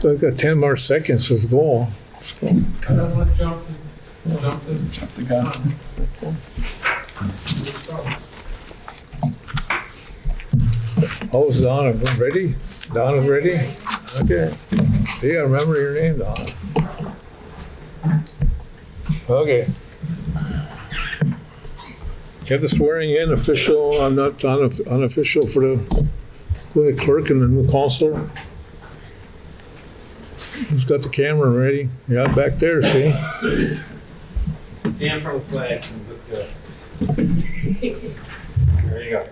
I've got 10 more seconds to go. I don't want to jump the gun. How's Donna? Ready? Donna ready? Okay. You gotta remember your name, Donna. Okay. Get the swearing in official, not unofficial for the clerk and the new counselor. Who's got the camera ready? Yeah, back there, see? Stand for the flag. There you go.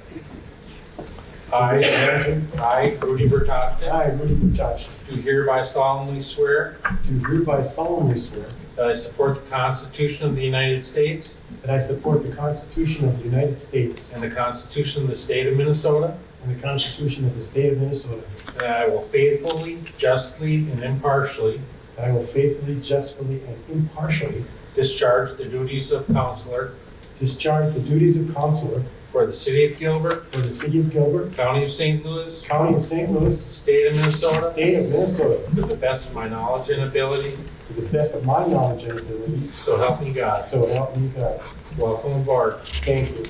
I, Rudy Bertocci. I, Rudy Bertocci, Do hereby solemnly swear do hereby solemnly swear that I support the Constitution of the United States that I support the Constitution of the United States and the Constitution of the State of Minnesota, and the Constitution of the State of Minnesota, that I will faithfully, justly, and impartially that I will faithfully, justly, and impartially discharge the duties of counselor discharge the duties of counselor for the City of Gilbert, for the City of Gilbert, County of St. Louis, County of St. Louis, State of Minnesota, State of Minnesota, to the best of my knowledge and ability, to the best of my knowledge and ability, so help me God. so help me God. Welcome aboard. Thank you.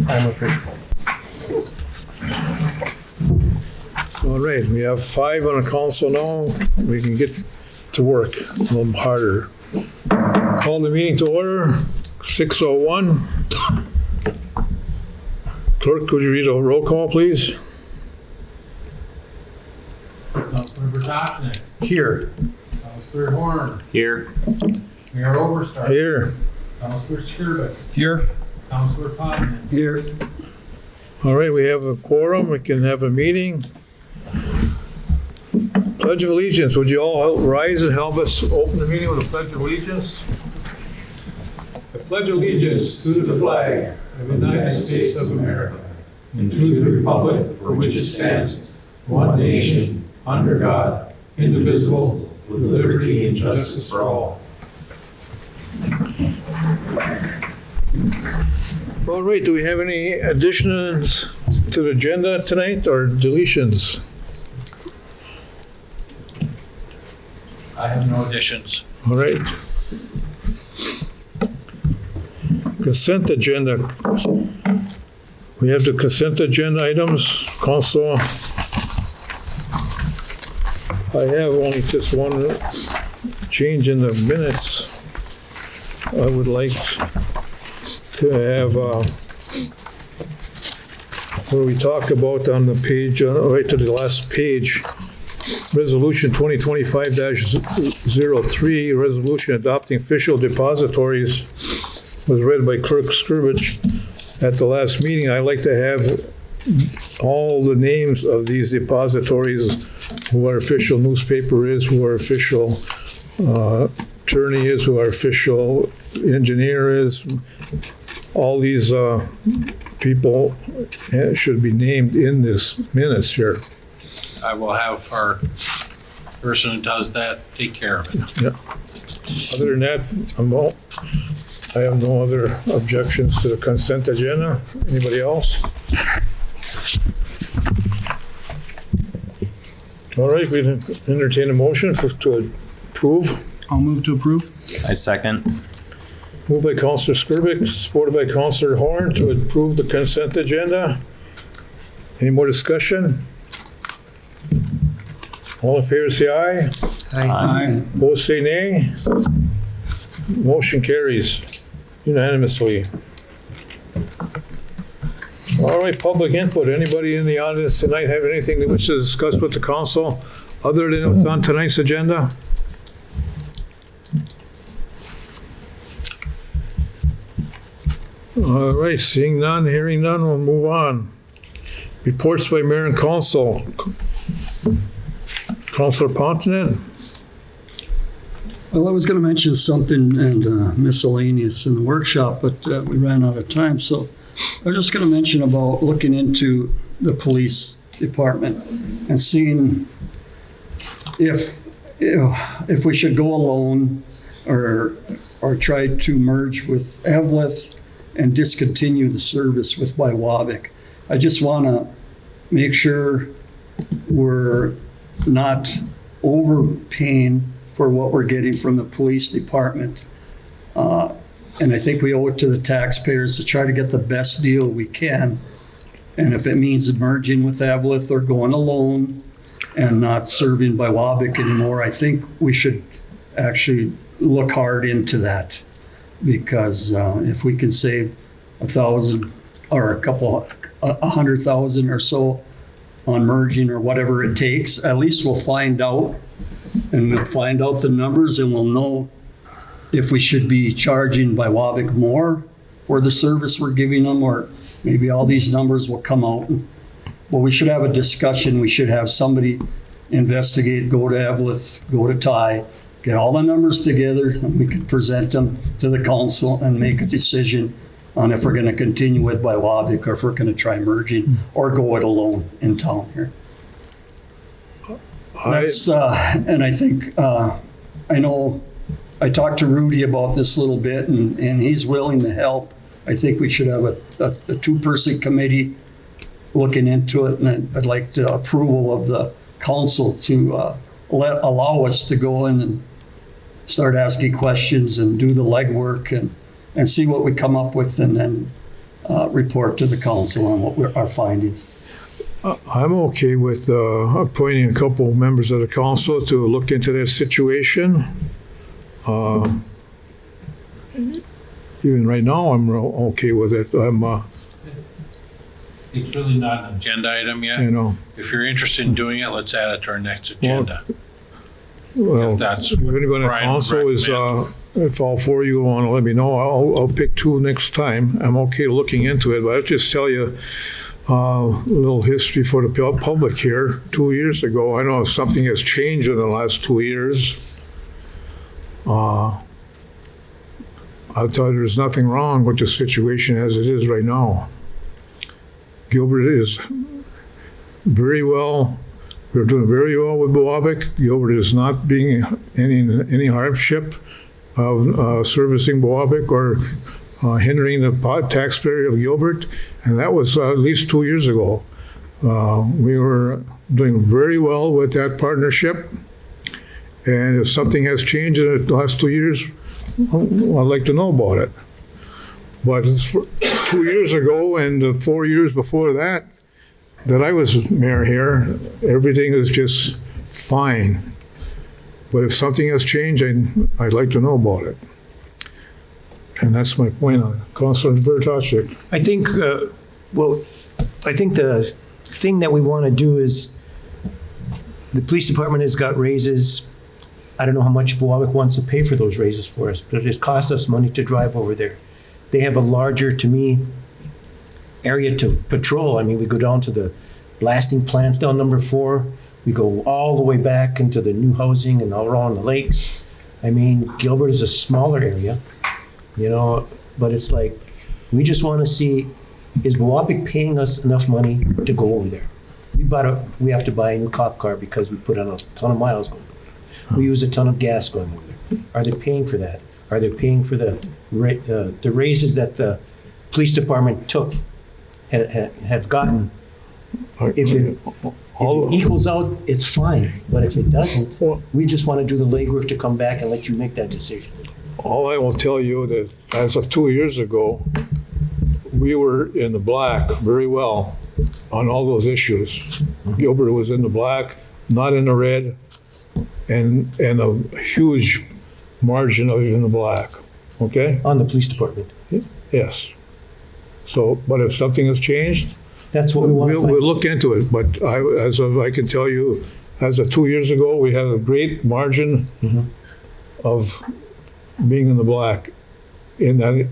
I'm official. All right, we have 5 on the council now. We can get to work a little harder. Call the meeting to order, 6:01. Clerk, could you read a roll call, please? Councilor Bertocci. Here. Councilor Horn. Here. Mayor Overstar. Here. Councilor Gilbert. Here. Councilor Potvin. Here. All right, we have a quorum. We can have a meeting. Pledge of Allegiance. Would you all rise and help us open the meeting with a Pledge of Allegiance? I pledge allegiance to the flag of the United States of America and to the republic for which it stands, one nation, under God, indivisible, with liberty and justice for all. All right, do we have any additions to the agenda tonight or deletions? I have no additions. All right. Consent agenda. We have the consent agenda items. Council, I have only just one change in the minutes. I would like to have, where we talk about on the page, right to the last page, Resolution 2025-03, resolution adopting official depositories was read by Clerk Skirbich at the last meeting. I'd like to have all the names of these depositories, who our official newspaper is, who our official attorney is, who our official engineer is. All these people should be named in this minutes here. I will have our person who does that take care of it. Yeah. Other than that, I have no other objections to the consent agenda. Anybody else? All right, we entertain a motion to approve. I'll move to approve. I second. Moved by Councilor Skirbich, supported by Councilor Horn to approve the consent agenda. Any more discussion? All in favor, say aye. Aye. Opposed, say nay. Motion carries unanimously. All right, public input. Anybody in the audience tonight have anything they wish to discuss with the council other than what's on tonight's agenda? All right, seeing none, hearing none, we'll move on. Reports by mayor and council. Councilor Pontinet? Well, I was going to mention something and miscellaneous in the workshop, but we ran out of time. So I was just going to mention about looking into the police department and seeing if we should go alone or try to merge with Evlith and discontinue the service with Biwabic. I just want to make sure we're not overpaying for what we're getting from the police department. And I think we owe it to the taxpayers to try to get the best deal we can. And if it means merging with Evelyn or going alone and not serving Biwabic anymore, I think we should actually look hard into that. Because if we can save 1,000 or a couple, 100,000 or so on merging or whatever it takes, at least we'll find out. And we'll find out the numbers and we'll know if we should be charging Biwabic more for the service we're giving them, or maybe all these numbers will come out. Well, we should have a discussion. We should have somebody investigate, go to Evelyn, go to Ty, get all the numbers together, and we could present them to the council and make a decision on if we're going to continue with Biwabic or if we're going to try merging or go it alone in town here. That's, and I think, I know I talked to Rudy about this a little bit and he's willing to help. I think we should have a two-person committee looking into it, and I'd like the approval of the council to allow us to go in and start asking questions and do the legwork and see what we come up with, and then report to the council on what our findings. I'm okay with appointing a couple members of the council to look into that situation. Even right now, I'm okay with it. It's really not an agenda item yet. You know, If you're interested in doing it, let's add it to our next agenda. well, If that's if what anybody in the Brian council is, if all four of you want to let me know, I'll pick two next time. I'm okay looking into it, but I'll just tell you a little history for the public here. 2 years ago, I know something has changed in the last 2 years. I'll tell you, there's nothing wrong with the situation as it is right now. Gilbert is very well, we're doing very well with Biwabic. Gilbert is not being any hardship of servicing Biwabic or hindering the taxpayer of Gilbert, and that was at least 2 years ago. We were doing very well with that partnership, and if something has changed in the last 2 years, I'd like to know about it. But it's 2 years ago and the 4 years before that I was mayor here, everything is just fine. But if something has changed, I'd like to know about it. And that's my point on it. Councilor Vertachik. I think, I think the thing that we want to do is, the police department has got raises. I don't know how much Biwabic wants to pay for those raises for us, but it has cost us money to drive over there. They have a larger, to me, area to patrol. I mean, we go down to the blasting plant down number 4. We go all the way back into the new housing and all around the lakes. I mean, Gilbert is a smaller area, you know, but it's like, we just want to see, is Biwabic paying us enough money to go over there? We have to buy a new cop car because we put on a ton of miles going over there. We use a ton of gas going over there. Are they paying for that? Are they paying for the raises that the police department have gotten? If it equals out, it's fine, but if it doesn't, we just want to do the legwork to come back and let you make that decision. All I will tell you that as of 2 years ago, we were in the black very well on all those issues. Gilbert was in the black, not in the red, and a huge margin of in the black, okay? On the police department. Yes. So, but if something has changed, That's what we want to we'll look into it. But I can tell you, as of 2 years ago, we had a great margin of being in the black in that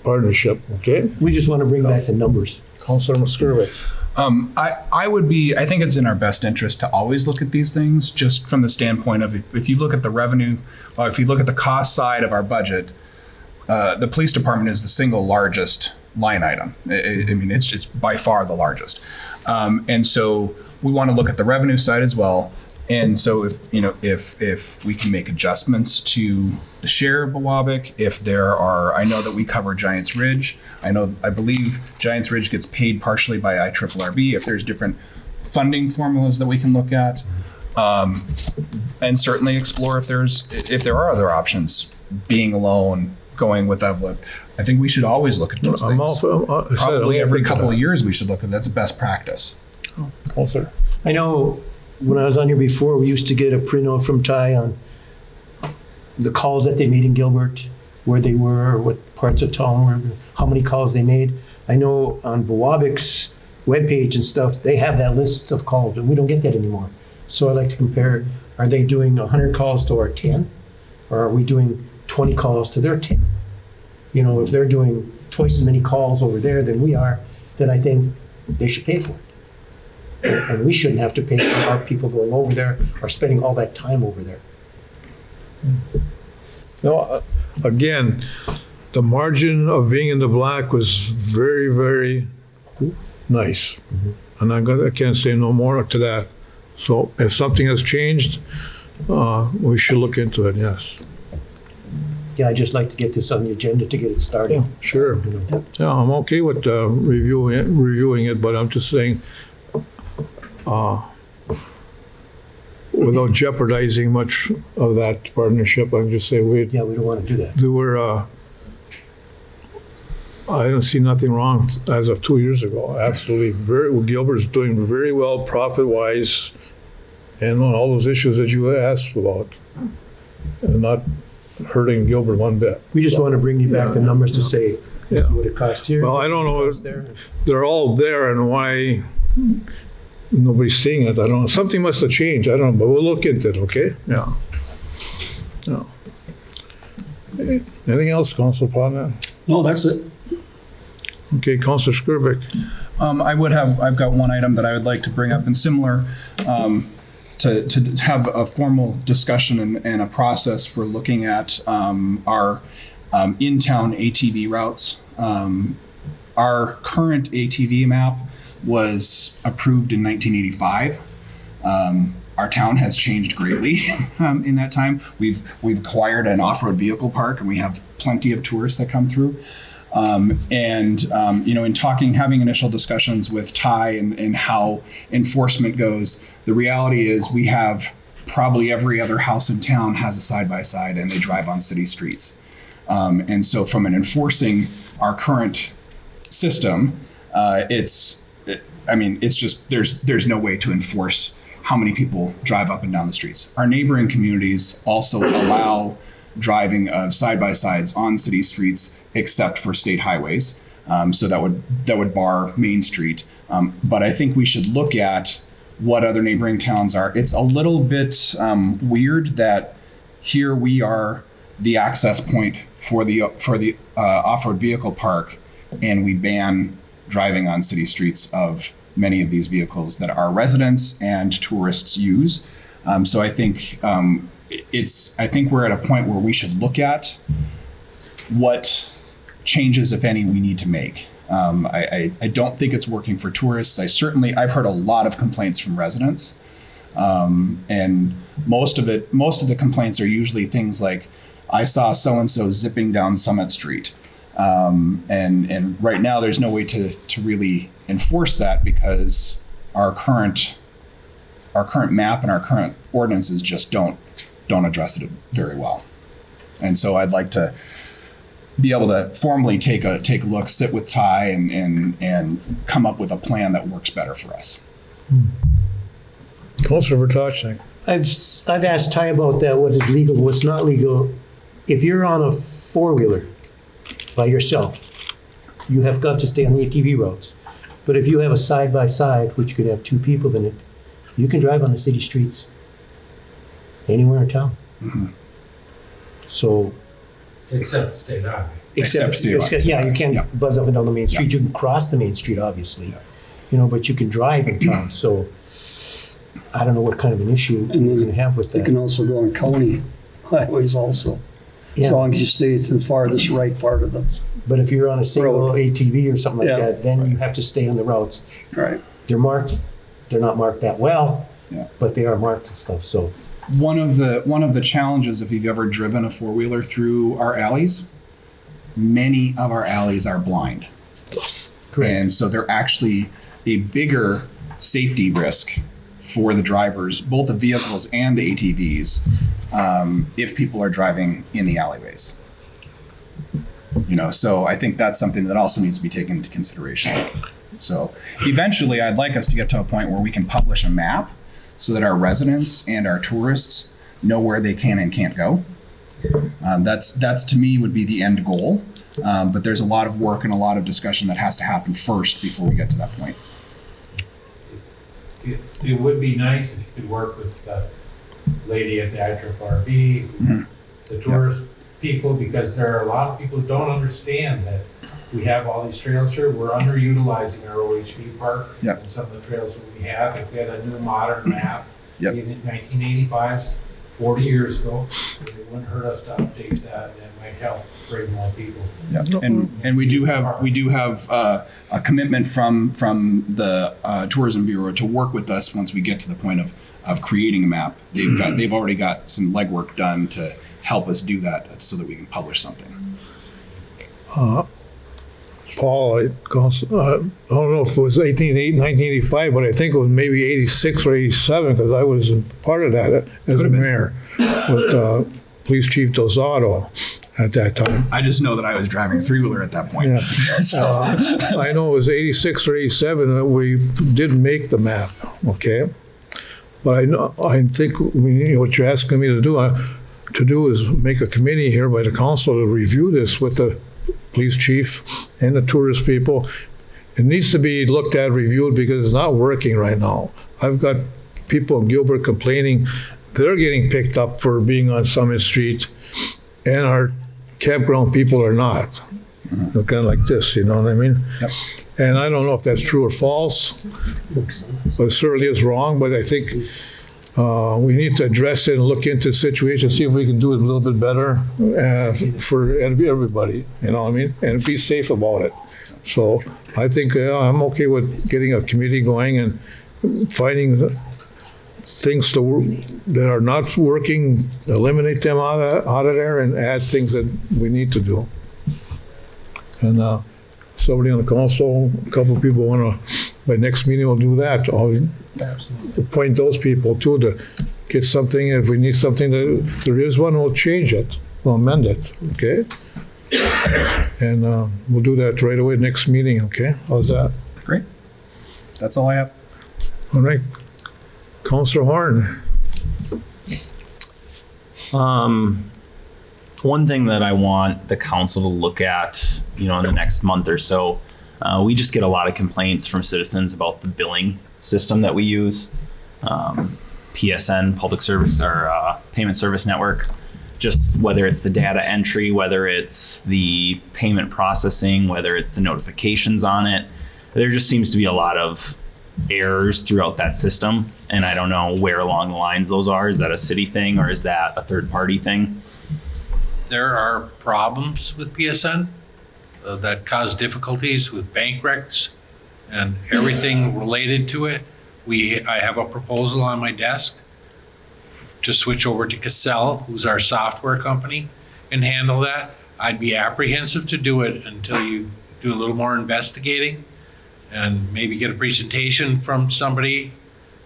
partnership, okay? We just want to bring back the numbers. Councilor Muscovy. I think it's in our best interest to always look at these things, just from the standpoint of if you look at the revenue, or if you look at the cost side of our budget, the police department is the single largest line item. I mean, it's by far the largest. And so we want to look at the revenue side as well. And so if we can make adjustments to the share of Biwabic, if there are, I know that we cover Giants Ridge. I believe Giants Ridge gets paid partially by IRRB. If there's different funding formulas that we can look at, and certainly explore if there are other options, being alone, going with Evelyn. I think we should always look at those I'm things. also, Probably every couple of years we should look at. That's a best practice. Counselor. I know when I was on here before, we used to get a printout from Ty on the calls that they made in Gilbert, where they were, what parts of town were, how many calls they made. I know on Biwabic's webpage and stuff, they have that list of calls, and we don't get that anymore. So I'd like to compare, are they doing 100 calls to our 10? Or are we doing 20 calls to their 10? You know, if they're doing twice as many calls over there than we are, then I think they should pay for it. And we shouldn't have to pay for our people going over there or spending all that time over there. No, again, the margin of being in the black was very, very nice. And I can't say no more to that. So if something has changed, we should look into it, yes. Yeah, I'd just like to get this on the agenda to get it started. Sure. Yeah, I'm okay with reviewing it, but I'm just saying, without jeopardizing much of that partnership, I'm just saying Yeah, we don't want to do that. there were, I don't see nothing wrong as of 2 years ago. Absolutely, Gilbert's doing very well profit-wise, and on all those issues that you asked about, and not hurting Gilbert one bit. We just want to bring you back the numbers to say this is what it costs here. Well, I don't know. this is what it costs there. They're all there, and why nobody's seeing it, I don't know. Something must have changed, I don't know, but we'll look into it, okay? Yeah. Anything else, Councilor Plana? No, that's it. Okay, Councilor Skirbeck. I've got one item that I would like to bring up, and similar, to have a formal discussion and a process for looking at our in-town ATV routes. Our current ATV map was approved in 1985. Our town has changed greatly in that time. We've acquired an off-road vehicle park, and we have plenty of tourists that come through. In having initial discussions with Ty and how enforcement goes, the reality is we have probably every other house in town has a side-by-side, and they drive on city streets. And so from an enforcing our current system, it's just, there's no way to enforce how many people drive up and down the streets. Our neighboring communities also allow driving of side-by-sides on city streets, except for state highways. So that would bar Main Street. But I think we should look at what other neighboring towns are. It's a little bit weird that here we are the access point for the off-road vehicle park, and we ban driving on city streets of many of these vehicles that our residents and tourists use. So I think we're at a point where we should look at what changes, if any, we need to make. I don't think it's working for tourists. I've heard a lot of complaints from residents, and most of the complaints are usually things like, I saw so-and-so zipping down Summit Street. And right now there's no way to really enforce that because our current map and our current ordinances just don't address it very well. And so I'd like to be able to formally take a look, sit with Ty and come up with a plan that works better for us. Councilor Vrtajnik. I've asked Ty about that, what is legal, what's not legal. If you're on a four-wheeler by yourself, you have got to stay on the ATV roads. But if you have a side-by-side, which could have two people in it, you can drive on the city streets anywhere in town. Mm-hmm. So. Except state highway. Except Yeah, you can't Yeah. buzz up and down the main street. Yeah. You can cross the main street, obviously, but you can drive in town. So I don't know what kind of an issue And you're then gonna have with You can that. also go on county highways also, as Yeah. long as you stay to the farthest right part of the, But if you're on a single Road. ATV or something like Yeah. that, then you have to stay on the routes. right. They're not marked that well, Yeah. but they are marked and stuff, so. One of the challenges, if you've ever driven a four-wheeler through our alleys, many of our alleys are blind. And so they're actually a bigger safety risk for the drivers, both the vehicles and the ATVs, if people are driving in the alleyways. So I think that's something that also needs to be taken into consideration. So eventually, I'd like us to get to a point where we can publish a map so that our residents and our tourists know where they can and can't go. That's to me would be the end goal. But there's a lot of work and a lot of discussion that has to happen first before we get to that point. It would be nice if you could work with the lady at the iTrip RV, the tourist people, because there are a lot of people who don't understand that we have all these trails here. We're underutilizing our OHV park and some of the trails that we have. If we had a new modern map in 1985, 40 years ago, it wouldn't hurt us to update that, and it might help bring more people. Yeah. And we do have a commitment from the Tourism Bureau to work with us once we get to the point of creating a map. They've already got some legwork done to help us do that so that we can publish something. Paul, I don't know if it was 1985, but I think it was maybe 86 or 87, because I was part of that as a mayor with Police Chief Dosado at that time. I just know that I was driving a three-wheeler at that point. Yeah. I know it was 86 or 87 that we did make the map, okay? But I think what you're asking me to do is make a committee here by the council to review this with the police chief and the tourist people. It needs to be looked at, reviewed, because it's not working right now. I've got people in Gilbert complaining they're getting picked up for being on Summit Street, and our campground people are not. They're kind of like this, you know what I mean? Yep. And I don't know if that's true or false, but it certainly is wrong. But I think we need to address it and look into the situation, see if we can do it a little bit better for everybody, you know what I mean? And be safe about it. So I think I'm okay with getting a committee going and finding things that are not working, eliminate them out of there and add things that we need to do. And somebody on the council, a couple of people want to, by next meeting we'll do that. I'll appoint those people too to get something. If we need something, there is one, we'll change it, we'll amend it, okay? And we'll do that right away next meeting, okay? How's that? Great. That's all I have. All right. Councilor Horn. One thing that I want the council to look at, in the next month or so, we just get a lot of complaints from citizens about the billing system that we use. PSN, Public Service, or Payment Service Network. Just whether it's the data entry, whether it's the payment processing, whether it's the notifications on it, there just seems to be a lot of errors throughout that system. And I don't know where along the lines those are. Is that a city thing or is that a third party thing? There are problems with PSN that cause difficulties with bank recs and everything related to it. I have a proposal on my desk to switch over to Cassell, who's our software company, and handle that. I'd be apprehensive to do it until you do a little more investigating and maybe get a presentation from somebody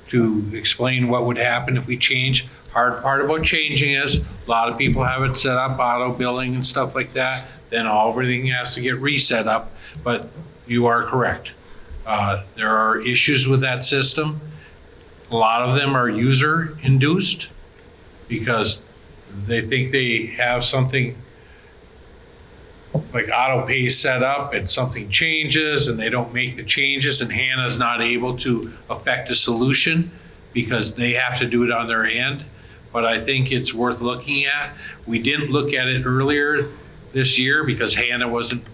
to explain what would happen if we change. Hard part about changing is a lot of people have it set up, auto billing and stuff like that. Then everything has to get reset up, but you are correct. There are issues with that system. A lot of them are user induced because they think they have something like auto pay set up and something changes and they don't make the changes and Hannah's not able to affect a solution because they have to do it on their end. But I think it's worth looking at. We didn't look at it earlier this year because Hannah wasn't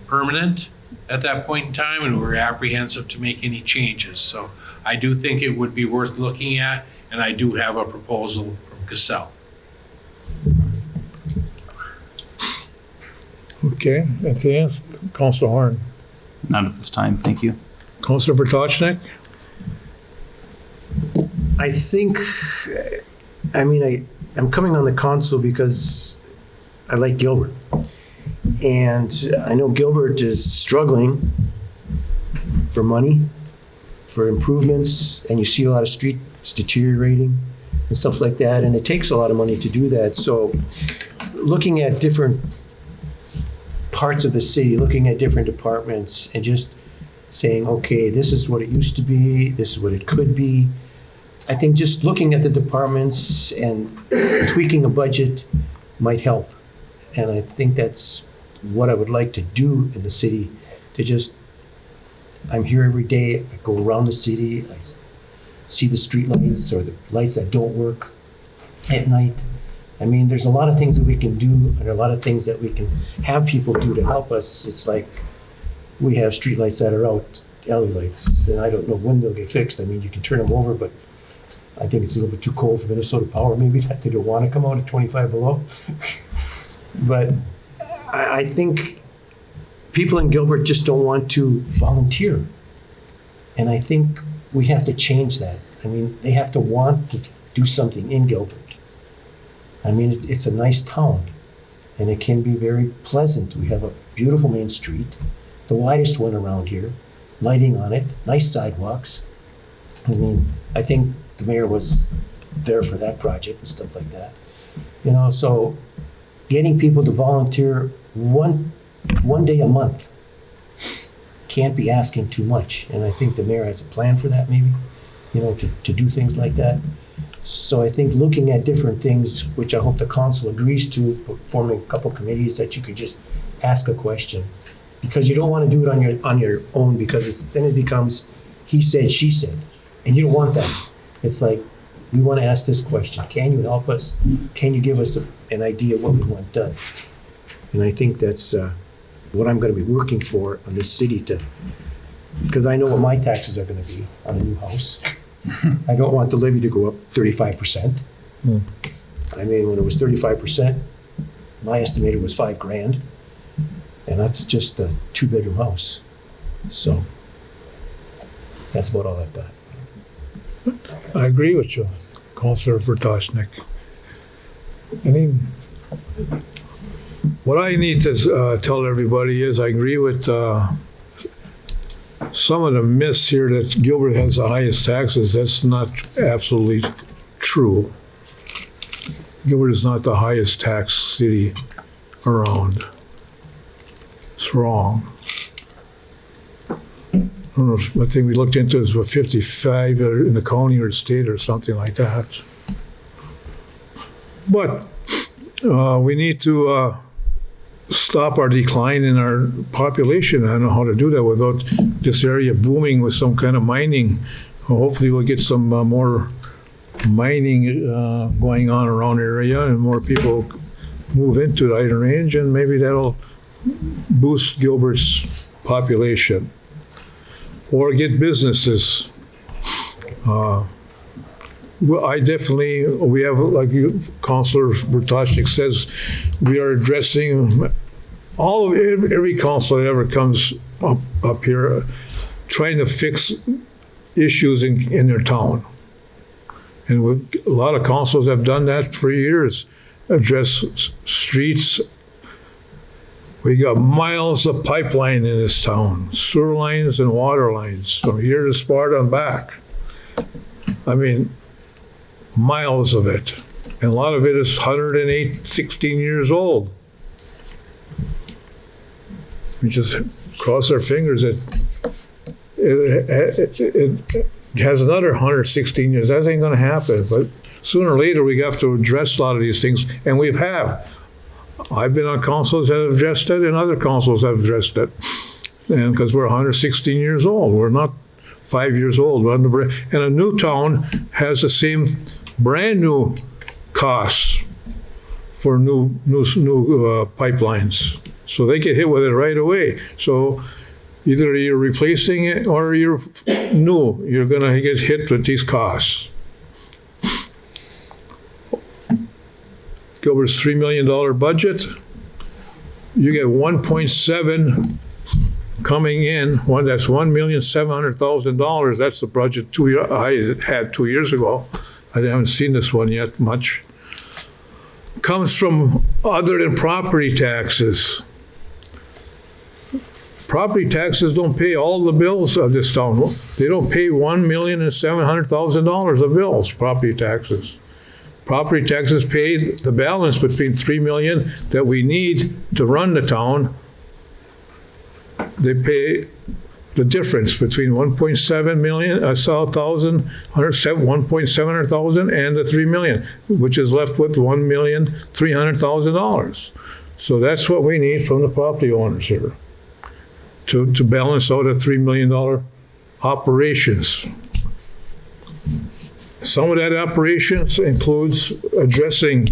permanent at that point in time and we were apprehensive to make any changes. So I do think it would be worth looking at, and I do have a proposal from Cassell. Okay, that's the answer. Councilor Horn. Not at this time, thank you. Councilor Vrtochnik? I I think, I'm coming on the council because I like Gilbert. And I know Gilbert is struggling for money, for improvements, and you see a lot of streets deteriorating and stuff like that, and it takes a lot of money to do that. So looking at different parts of the city, looking at different departments, and just saying, okay, this is what it used to be, this is what it could be. I think just looking at the departments and tweaking a budget might help. And I think that's what I would like to do in the city, to just, I'm here every day, I go around the city, I see the street lights or the lights that don't work at night. I mean, there's a lot of things that we can do, and a lot of things that we can have people do to help us. It's like, we have street lights that are out, alley lights, and I don't know when they'll get fixed. I mean, you can turn them over, but I think it's a little bit too cold for Minnesota Power, maybe, that they don't want to come out at 25 below. But I think people in Gilbert just don't want to volunteer. And I think we have to change that. I mean, they have to want to do something in Gilbert. I mean, it's a nice town, and it can be very pleasant. We have a beautiful main street, the widest one around here, lighting on it, nice sidewalks. I mean, I think the mayor was there for that project and stuff like that. You know, so getting people to volunteer one day a month can't be asking too much. And I think the mayor has a plan for that, maybe, you know, to do things like that. So I think looking at different things, which I hope the council agrees to, forming a couple committees that you could just ask a question. Because you don't want to do it on your own, because then it becomes he said, she said. And you don't want that. It's like, we want to ask this question. Can you help us? Can you give us an idea of what we want done? And I think that's what I'm going to be working for on this city, because I know what my taxes are going to be on a new house. I don't want the levy to go up 35%. I mean, when it was 35%, my estimated was $5,000. And that's just a 2-bedroom house. So that's about all I've got. I agree with you, Councillor Vertoshnik. I mean, what I need to tell everybody is I agree with some of the myths here that Gilbert has the highest taxes. That's not absolutely true. Gilbert is not the highest tax city around. It's wrong. I don't know if, I think we looked into it, it's about 55 in the county or the state or something like that. But we need to stop our decline in our population. I don't know how to do that without this area booming with some kind of mining. Hopefully we'll get some more mining going on around the area, and more people move into the Iron Range, and maybe that'll boost Gilbert's population. Or get businesses. Well, we have, like you, Councillor Vertoshnik says, we are addressing every council that ever comes up here, trying to fix issues in their town. And a lot of councils have done that for years, address streets. We got miles of pipeline in this town, sewer lines and water lines from here to Sparta and back. I mean, miles of it. And a lot of it is 16 years old. We just cross our fingers that it has another 116 years. That ain't gonna happen, but sooner or later we have to address a lot of these things, and we have. I've been on councils that have addressed it, and other councils have addressed it. And because we're 116 years old, we're not 5 years old. And a new town has the same brand new costs for new pipelines. So they get hit with it right away. So either you're replacing it or you're new. You're gonna get hit with these costs. Gilbert's $3 million budget, you get 1.7 coming in, that's $1,700,000. That's the budget I had 2 years ago. I haven't seen this one yet much. Comes from other than property taxes. Property taxes don't pay all the bills of this town. They don't pay $1,700,000 of bills, property taxes. Property taxes pay the balance between $3 million that we need to run the town. They pay the difference between 1.7 million, $1,700,000 and the 3 million, which is left with $1,300,000. So that's what we need from the property owners here to balance out a $3 million operations. Some of that operations includes addressing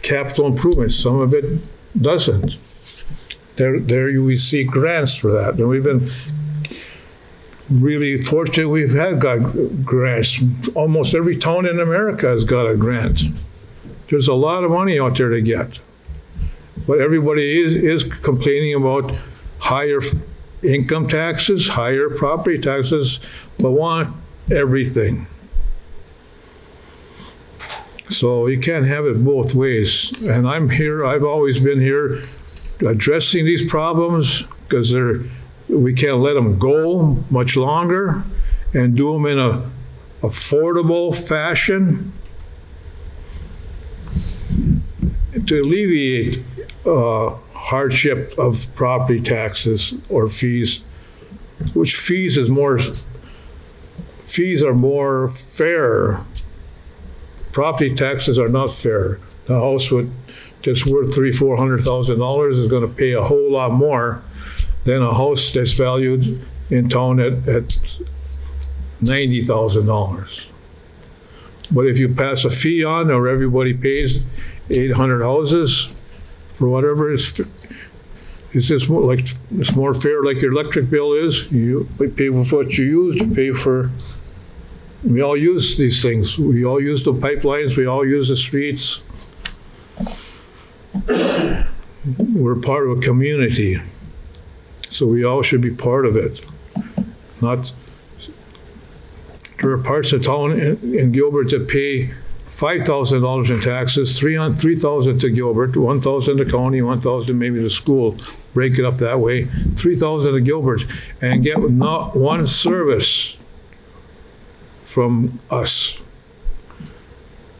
capital improvements. Some of it doesn't. There we see grants for that. And we've been really fortunate we've got grants. Almost every town in America has got a grant. There's a lot of money out there to get. But everybody is complaining about higher income taxes, higher property taxes, but want everything. So you can't have it both ways. And I've always been here addressing these problems because we can't let them go much longer and do them in a affordable fashion to alleviate hardship of property taxes or fees, which fees are more fair. Property taxes are not fair. The house that's worth $300,000-$400,000 is going to pay a whole lot more than a house that's valued in town at $90,000. But if you pass a fee on, or everybody pays 800 houses for whatever, it's just it's more fair, like your electric bill is. You pay for what you use. You pay for. We all use these things. We all use the pipelines. We all use the streets. We're part of a community, so we all should be part of it. There are parts of town in Gilbert that pay $5,000 in taxes, $3,000 to Gilbert, $1,000 to county, $1,000 maybe to school. Break it up that way. $3,000 to Gilbert, and get not one service from us.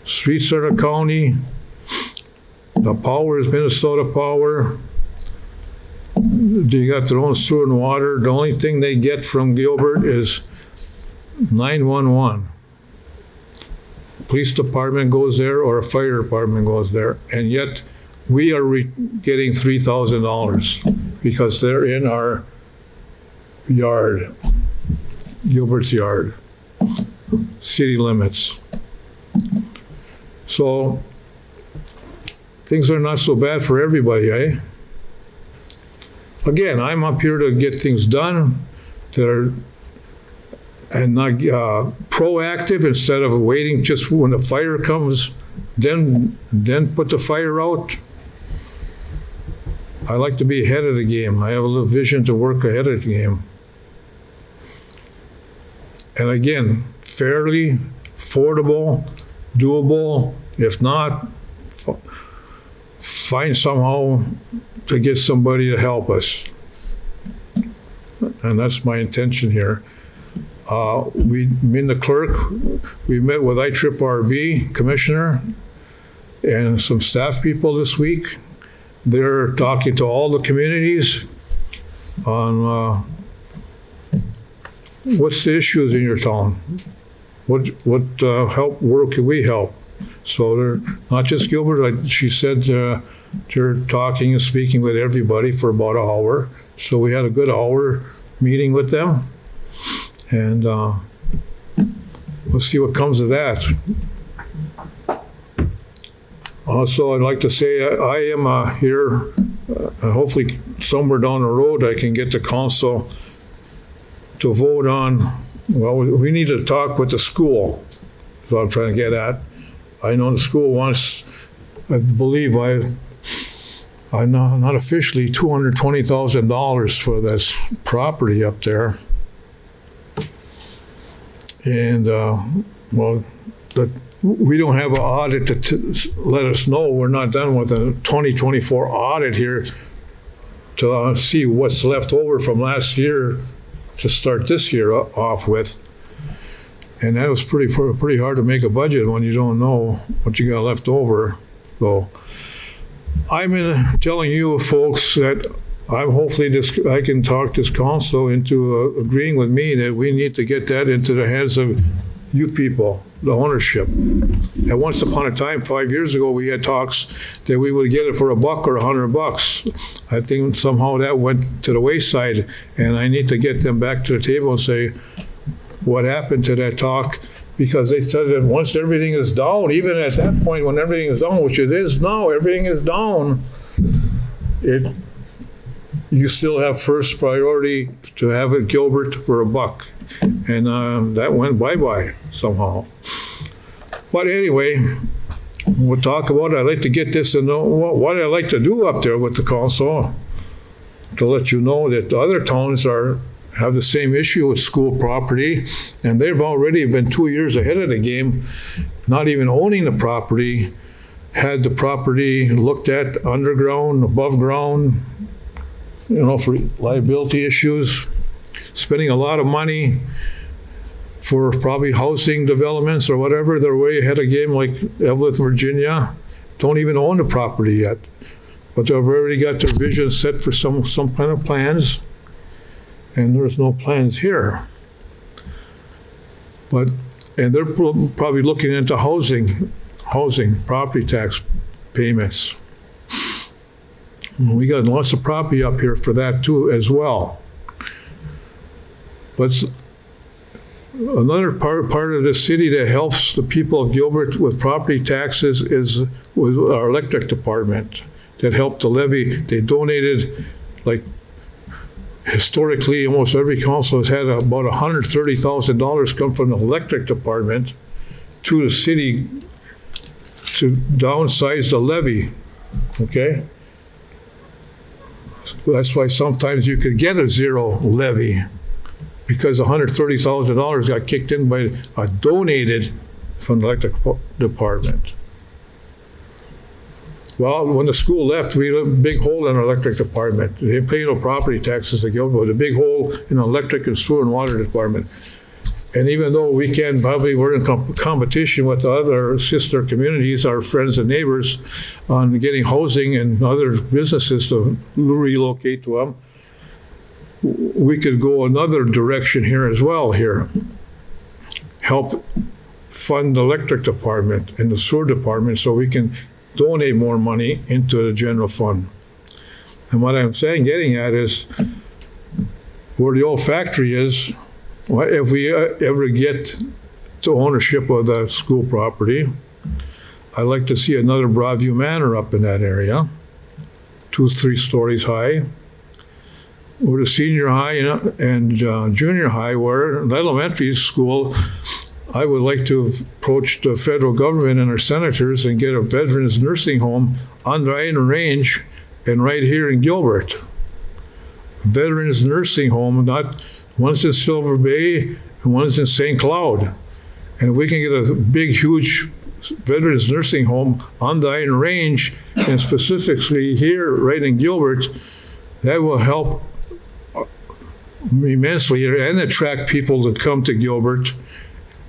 Streets are the county. The power is Minnesota Power. They got their own sewer and water. The only thing they get from Gilbert is 911. Police department goes there, or a fire department goes there, and yet we are getting $3,000 because they're in our yard, Gilbert's yard, city limits. So things are not so bad for everybody, eh? Again, I'm up here to get things done that are and not proactive instead of waiting just when the fire comes, then put the fire out. I like to be ahead of the game. I have a little vision to work ahead of the game. And again, fairly, affordable, doable. If not, find somehow to get somebody to help us. And that's my intention here. Me and the clerk, we met with IRRB commissioner and some staff people this week. They're talking to all the communities on what's the issues in your town. What help, where can we help? So they're not just Gilbert, like she said, they're talking and speaking with everybody for about an hour. So we had a good hour meeting with them. And we'll see what comes of that. Also, I'd like to say I am here, hopefully somewhere down the road I can get the council to vote on, well, we need to talk with the school, is what I'm trying to get at. I know the school wants, I believe not officially, $220,000 for this property up there. And, well, we don't have an audit to let us know. We're not done with a 2024 audit here to see what's left over from last year to start this year off with. And that was pretty hard to make a budget when you don't know what you got left over. So I've been telling you folks that I'm hopefully I can talk this council into agreeing with me that we need to get that into the hands of you people, the ownership. And once upon a time, 5 years ago, we had talks that we would get it for $1 or $100. I think somehow that went to the wayside, and I need to get them back to the table and say, what happened to that talk? Because they said that once everything is down, even at that point when everything is down, which it is now, everything is down, you still have first priority to have it Gilbert for $1. And that went bye-bye somehow. But anyway, we'll talk about it. I'd like to get this and know what I'd like to do up there with the council to let you know that the other towns have the same issue with school property, and they've already been 2 years ahead of the game, not even owning the property, had the property looked at underground, above ground, for liability issues, spending a lot of money for probably housing developments or whatever. They're way ahead of game, like Evelyn, Virginia, don't even own the property yet. But they've already got their vision set for some kind of plans, and there's no plans here. And they're probably looking into housing, property tax payments. We got lots of property up here for that too as well. But another part of the city that helps the people of Gilbert with property taxes was our electric department that helped the levy. They donated, like historically, almost every council has had about $130,000 come from the electric department to the city to downsize the levy, okay? That's why sometimes you could get a zero levy, because $130,000 got kicked in by donated from the electric department. Well, when the school left, we had a big hole in our electric department. They didn't pay no property taxes to Gilbert, but a big hole in the electric and sewer and water department. And even though we're in competition with the other sister communities, our friends and neighbors, on getting housing and other businesses to relocate to them, we could go another direction here as well here. Help fund the electric department and the sewer department so we can donate more money into the general fund. And what I'm getting at is where the old factory is, if we ever get to ownership of the school property, I'd like to see another Broadview Manor up in that area, 2-3 stories high. Where the senior high and junior high were, in elementary school, I would like to approach the federal government and our senators and get a veterans nursing home on the Iron Range and right here in Gilbert. Veterans nursing home, not one's in Silver Bay and one's in St. Cloud. And if we can get a big, huge veterans nursing home on the Iron Range, and specifically here, right in Gilbert, that will help immensely and attract people to come to Gilbert,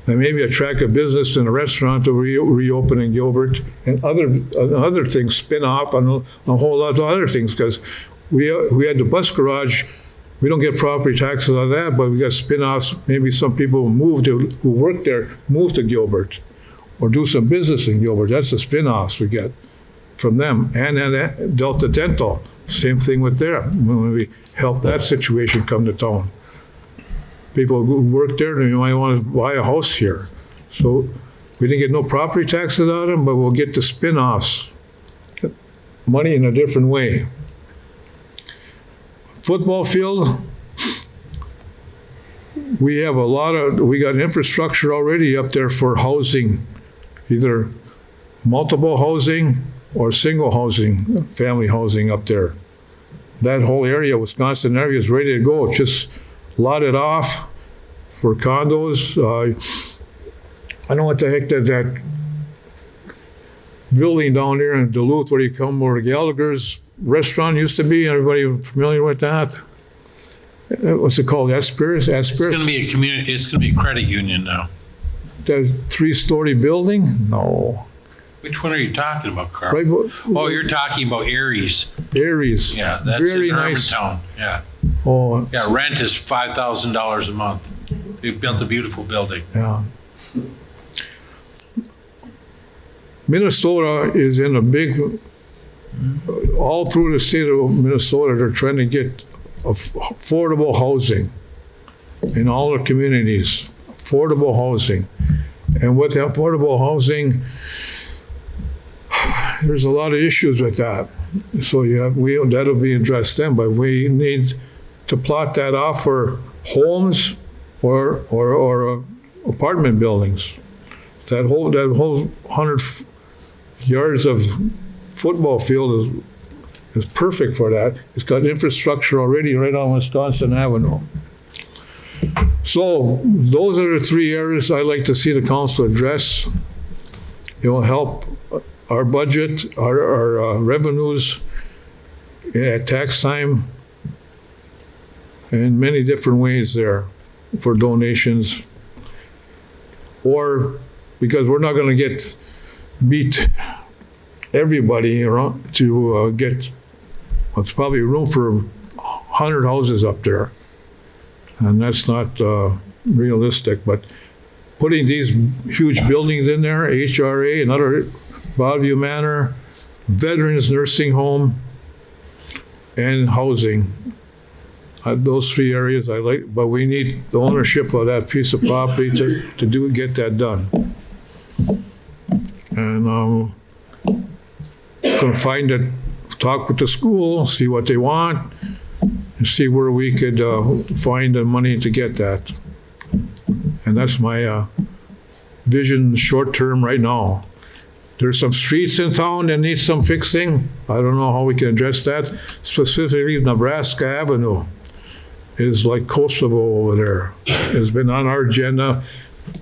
and maybe attract a business and a restaurant to reopen in Gilbert, and other things spin off on a whole lot of other things, because we had the bus garage. We don't get property taxes on that, but we got spin-offs. Maybe some people who work there move to Gilbert or do some business in Gilbert. That's the spin-offs we get from them. And then Delta Dental, same thing with them. When we help that situation come to town. People who work there, they might want to buy a house here. So we didn't get no property taxes out of them, but we'll get the spin-offs. Money in a different way. Football field, we got infrastructure already up there for housing, either multiple housing or single housing, family housing up there. That whole area, Wisconsin area, is ready to go. It's just lotted off for condos. I know what the heck that building down there in Duluth where you come where Gallagher's restaurant used to be. Everybody familiar with that? What's it called? Asper's? It's gonna be a community, it's gonna be a credit union now. That 3-story building? No. Which one are you talking about, Carl? Right, Oh, you're talking about Aries. Aries. Yeah, that's Very in nice. Hermantown. Yeah. Oh, Yeah, rent is $5,000 a month. They built a beautiful building. yeah. Minnesota is in a big, all through the state of Minnesota, they're trying to get affordable housing in all the communities, affordable housing. And with the affordable housing, there's a lot of issues with that. So that'll be addressed then, but we need to plot that off for homes or apartment buildings. That whole 100 yards of football field is perfect for that. It's got infrastructure already right on Wisconsin Avenue. So those are the 3 areas I'd like to see the council address. It will help our budget, our revenues at tax time in many different ways there for donations. Or because we're not going to beat everybody around to get, it's probably room for 100 houses up there. And that's not realistic, but putting these huge buildings in there, HRA, another Broadview Manor, Veterans Nursing Home, and housing. Those 3 areas I like, but we need the ownership of that piece of property to get that done. And gonna find it, talk with the school, see what they want, and see where we could find the money to get that. And that's my vision short term right now. There's some streets in town that need some fixing. I don't know how we can address that. Specifically, Nebraska Avenue is like Kosovo over there. It's been on our agenda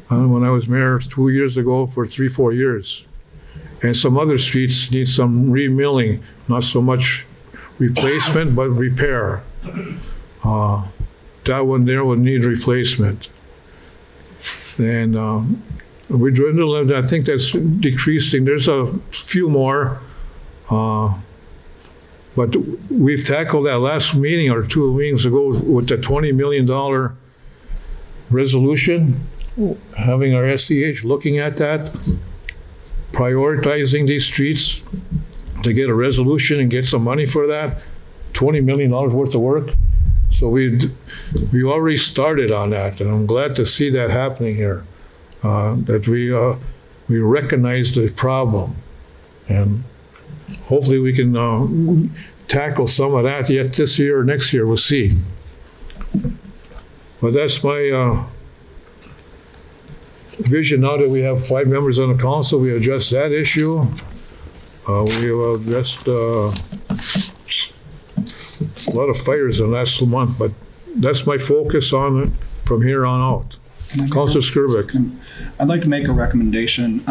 when I was mayor 2 years ago for 3-4 years. And some other streets need some remilling, not so much replacement, but repair. That one there would need replacement. And we dwindled, I think that's decreasing. There's a few more. But we've tackled that last meeting or 2 meetings ago with the $20 million resolution, having our SEH looking at that, prioritizing these streets to get a resolution and get some money for that, $20 million worth of work. So we already started on that, and I'm glad to see that happening here, that we recognize the problem. And hopefully we can tackle some of that yet this year or next year, we'll see. But that's my vision. Now that we have 5 members on the council, we addressed that issue. We have addressed a lot of fires in the last month, but that's my focus on it from here on out. Councilor Skirbeck. I'd like to make a recommendation.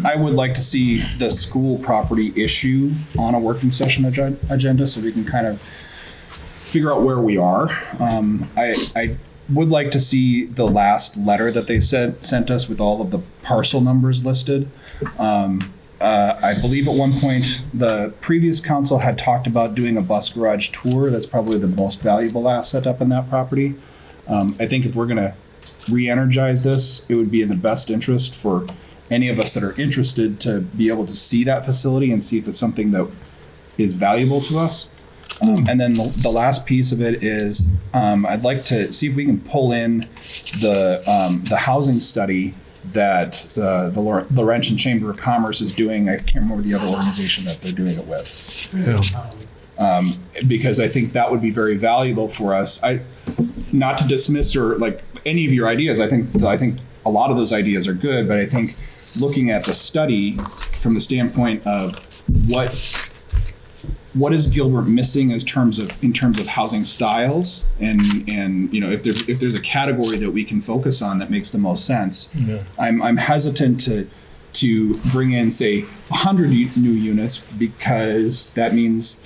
I would like to see the school property issue on a working session agenda so we can kind of figure out where we are. I would like to see the last letter that they sent us with all of the parcel numbers listed. I believe at one point the previous council had talked about doing a bus garage tour. That's probably the most valuable asset up in that property. I think if we're going to re-energize this, it would be in the best interest for any of us that are interested to be able to see that facility and see if it's something that is valuable to us. And then the last piece of it is I'd like to see if we can pull in the housing study that the Laurentian Chamber of Commerce is doing. I can't remember the other organization that they're doing it with. Yeah. Because I think that would be very valuable for us. Not to dismiss or like any of your ideas. I think a lot of those ideas are good, but I think looking at the study from the standpoint of what is Gilbert missing in terms of housing styles, and if there's a category that we can focus on that makes the most sense. Yeah. I'm hesitant to bring in, say, 100 new units, because that means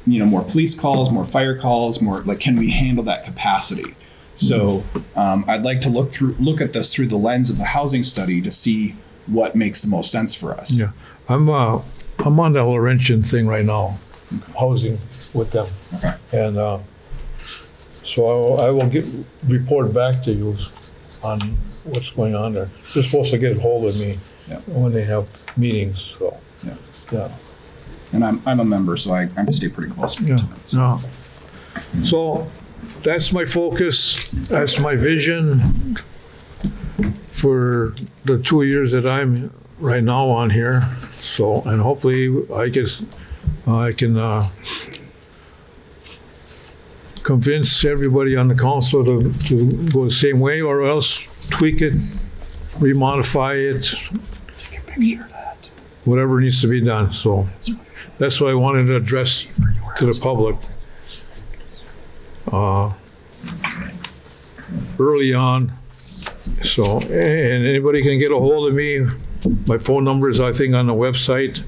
more police calls, more fire calls, more like, can we handle that capacity? So I'd like to look at this through the lens of the housing study to see what makes the most sense for us. Yeah, I'm on the Laurentian thing right now, housing with them. Okay. And so I will report back to you on what's going on there. They're supposed to get a hold of me Yeah. when they have meetings, so, Yeah. yeah. And I'm a member, so I stay pretty close to Yeah, it. no. So that's my focus, that's my vision for the 2 years that I'm right now on here. So, and hopefully I can convince everybody on the council to go the same way, or else tweak it, remodify it. Take a picture of that. Whatever needs to be done, so. That's what I wanted to address to the public early on. So, and anybody can get a hold of me. My phone number is, I think, on the website,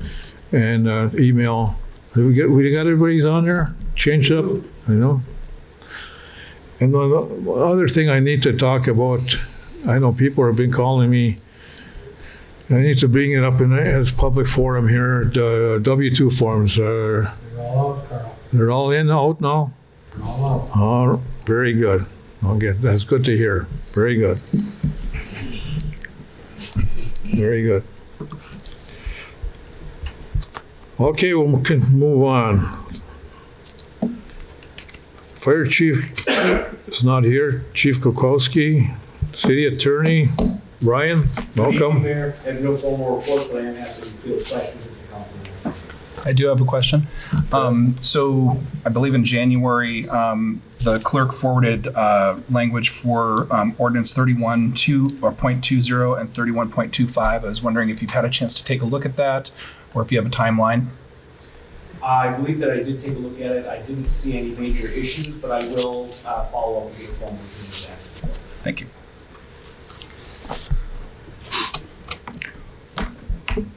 and email. We got everybody's on there? Changed up, And the other thing I need to talk about, I know people have been calling me. I need to bring it up as public forum here. The W-2 forms They're all out, Carl. they're all out now? They're all out. Oh, very good. Okay, that's good to hear. Very good. Very good. Okay, we can move on. Fire chief is not here. Chief Kukowski, city attorney, Brian, welcome. Mayor, I have no formal report, but I am asking field questions with the council. I do have a question. So I believe in January, the clerk forwarded language for ordinance 31.20 and 31.25. I was wondering if you've had a chance to take a look at that, or if you have a timeline. I believe that I did take a look at it. I didn't see any major issues, but I will follow up with your phone as soon as that. Thank you.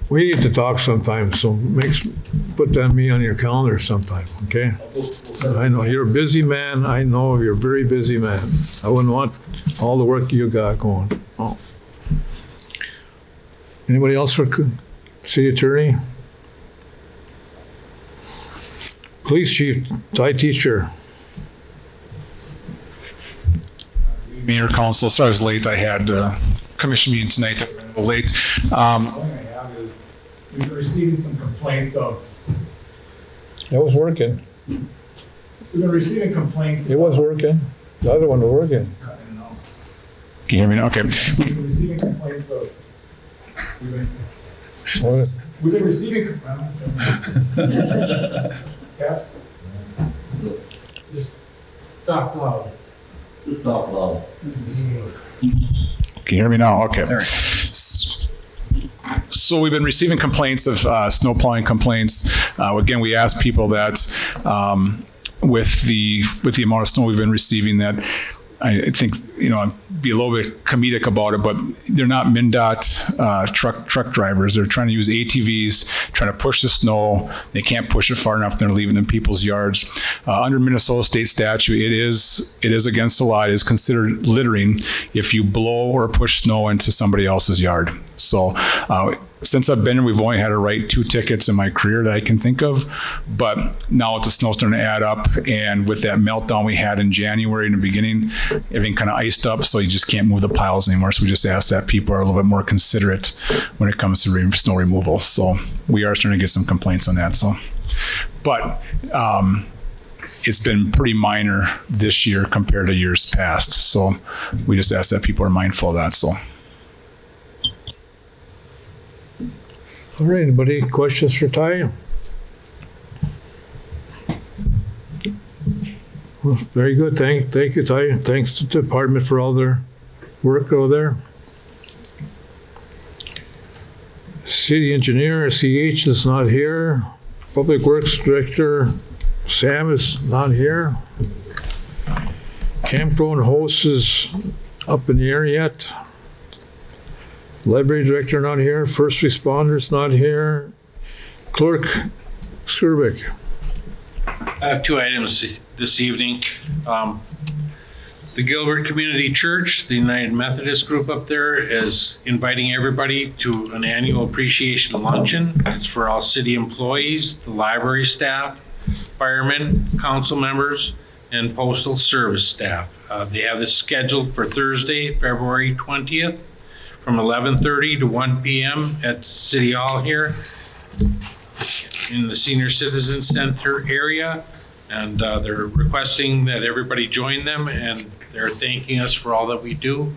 We need to talk sometime, so put that me on your calendar sometime, okay? I know you're a busy man. I know you're a very busy man. I wouldn't want all the work you got going. Oh. Anybody else for city attorney? Police chief, Thai teacher. Mayor, council, sorry I was late. I had a commission meeting tonight that ran a little late. One thing I have is we've been receiving some complaints of. It was working. We've been receiving complaints. It was working. The other one was working. Can you hear me now? Okay. We've been receiving complaints of. We've been receiving. Test. Just talk loud. Can you hear me now? Okay. There. So we've been receiving complaints of snow plowing complaints. Again, we asked people that with the amount of snow we've been receiving, that I think, I'd be a little bit comedic about it, but they're not MnDOT truck drivers. They're trying to use ATVs, trying to push the snow. They can't push it far enough. They're leaving it in people's yards. Under Minnesota state statute, it is against the law. It is considered littering if you blow or push snow into somebody else's yard. So since I've been here, we've only had to write 2 tickets in my career that I can think of. But now with the snow starting to add up, and with that meltdown we had in January in the beginning, everything kind of iced up, so you just can't move the piles anymore. So we just ask that people are a little bit more considerate when it comes to snow removal. So we are starting to get some complaints on that. So, but it's been pretty minor this year compared to years past. So we just ask that people are mindful of that. So. All right, anybody questions for Ty? Well, very good. Thank you, Ty. Thanks to the department for all their work over there. City engineer, CH, is not here. Public Works Director, Sam, is not here. Campground host is up in the air yet. Library Director not here. First responders not here. Clerk Skirbeck. I have two items this evening. The Gilbert Community Church, the United Methodist group up there, is inviting everybody to an annual appreciation luncheon. It's for all city employees, the library staff, firemen, council members, and postal service staff. They have this scheduled for Thursday, February 20th, from 11:30 to 1 p.m. at City Hall here in the Senior Citizen Center area. And they're requesting that everybody join them, and they're thanking us for all that we do.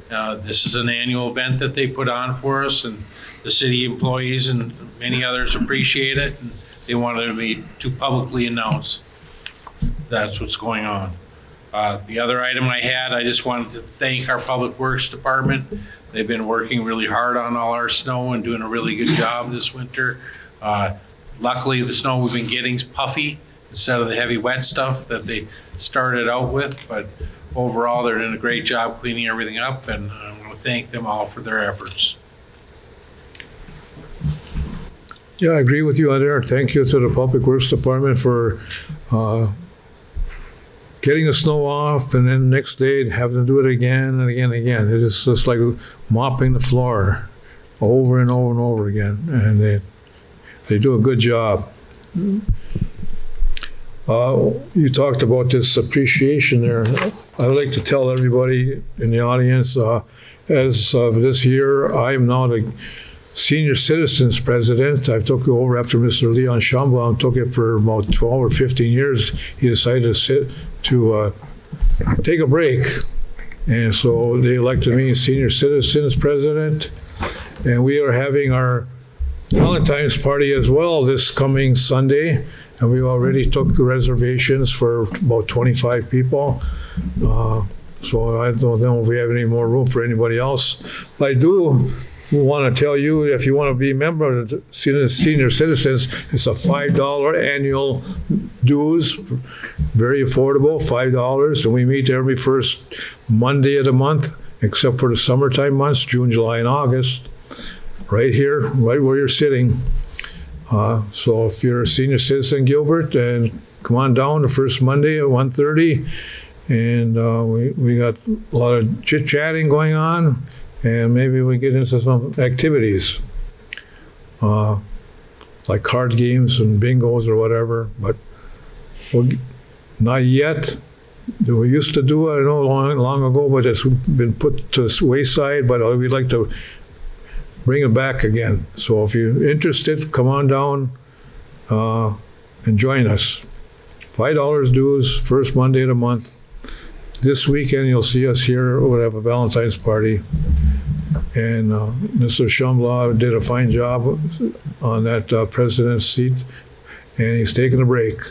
This is an annual event that they put on for us, and the city employees and many others appreciate it. And they wanted me to publicly announce that's what's going on. The other item I had, I just wanted to thank our Public Works Department. They've been working really hard on all our snow and doing a really good job this winter. Luckily, the snow we've been getting is puffy instead of the heavy wet stuff that they started out with. But overall, they're doing a great job cleaning everything up, and I want to thank them all for their efforts. Yeah, I agree with you on there. Thank you to the Public Works Department for getting the snow off, and then next day having to do it again and again and again. It's just like mopping the floor over and over and over again, and they do a good job. You talked about this appreciation there. I'd like to tell everybody in the audience, as of this year, I am now the Senior Citizens President. I took it over after Mr. Leon Chamblon took it for about 12 or 15 years. He decided to take a break. And so they elected me Senior Citizens President. And we are having our Valentine's party as well this coming Sunday. And we already took the reservations for about 25 people. So I don't know if we have any more room for anybody else. I do want to tell you, if you want to be a member of the Senior Citizens, it's a $5 annual dues, very affordable, $5. And we meet every first Monday of the month, except for the summertime months, June, July, and August, right here, right where you're sitting. So if you're a senior citizen, Gilbert, and come on down the first Monday at 1:30, and we got a lot of chit-chatting going on, and maybe we get into some activities, like card games and bingos or whatever, but not yet. We used to do it, I know, long ago, but it's been put to the wayside, but we'd like to bring it back again. So if you're interested, come on down and join us. $5 dues, first Monday of the month. This weekend, you'll see us here. We'll have a Valentine's party. And Mr. Shumlaw did a fine job on that president's seat, and he's taking a break.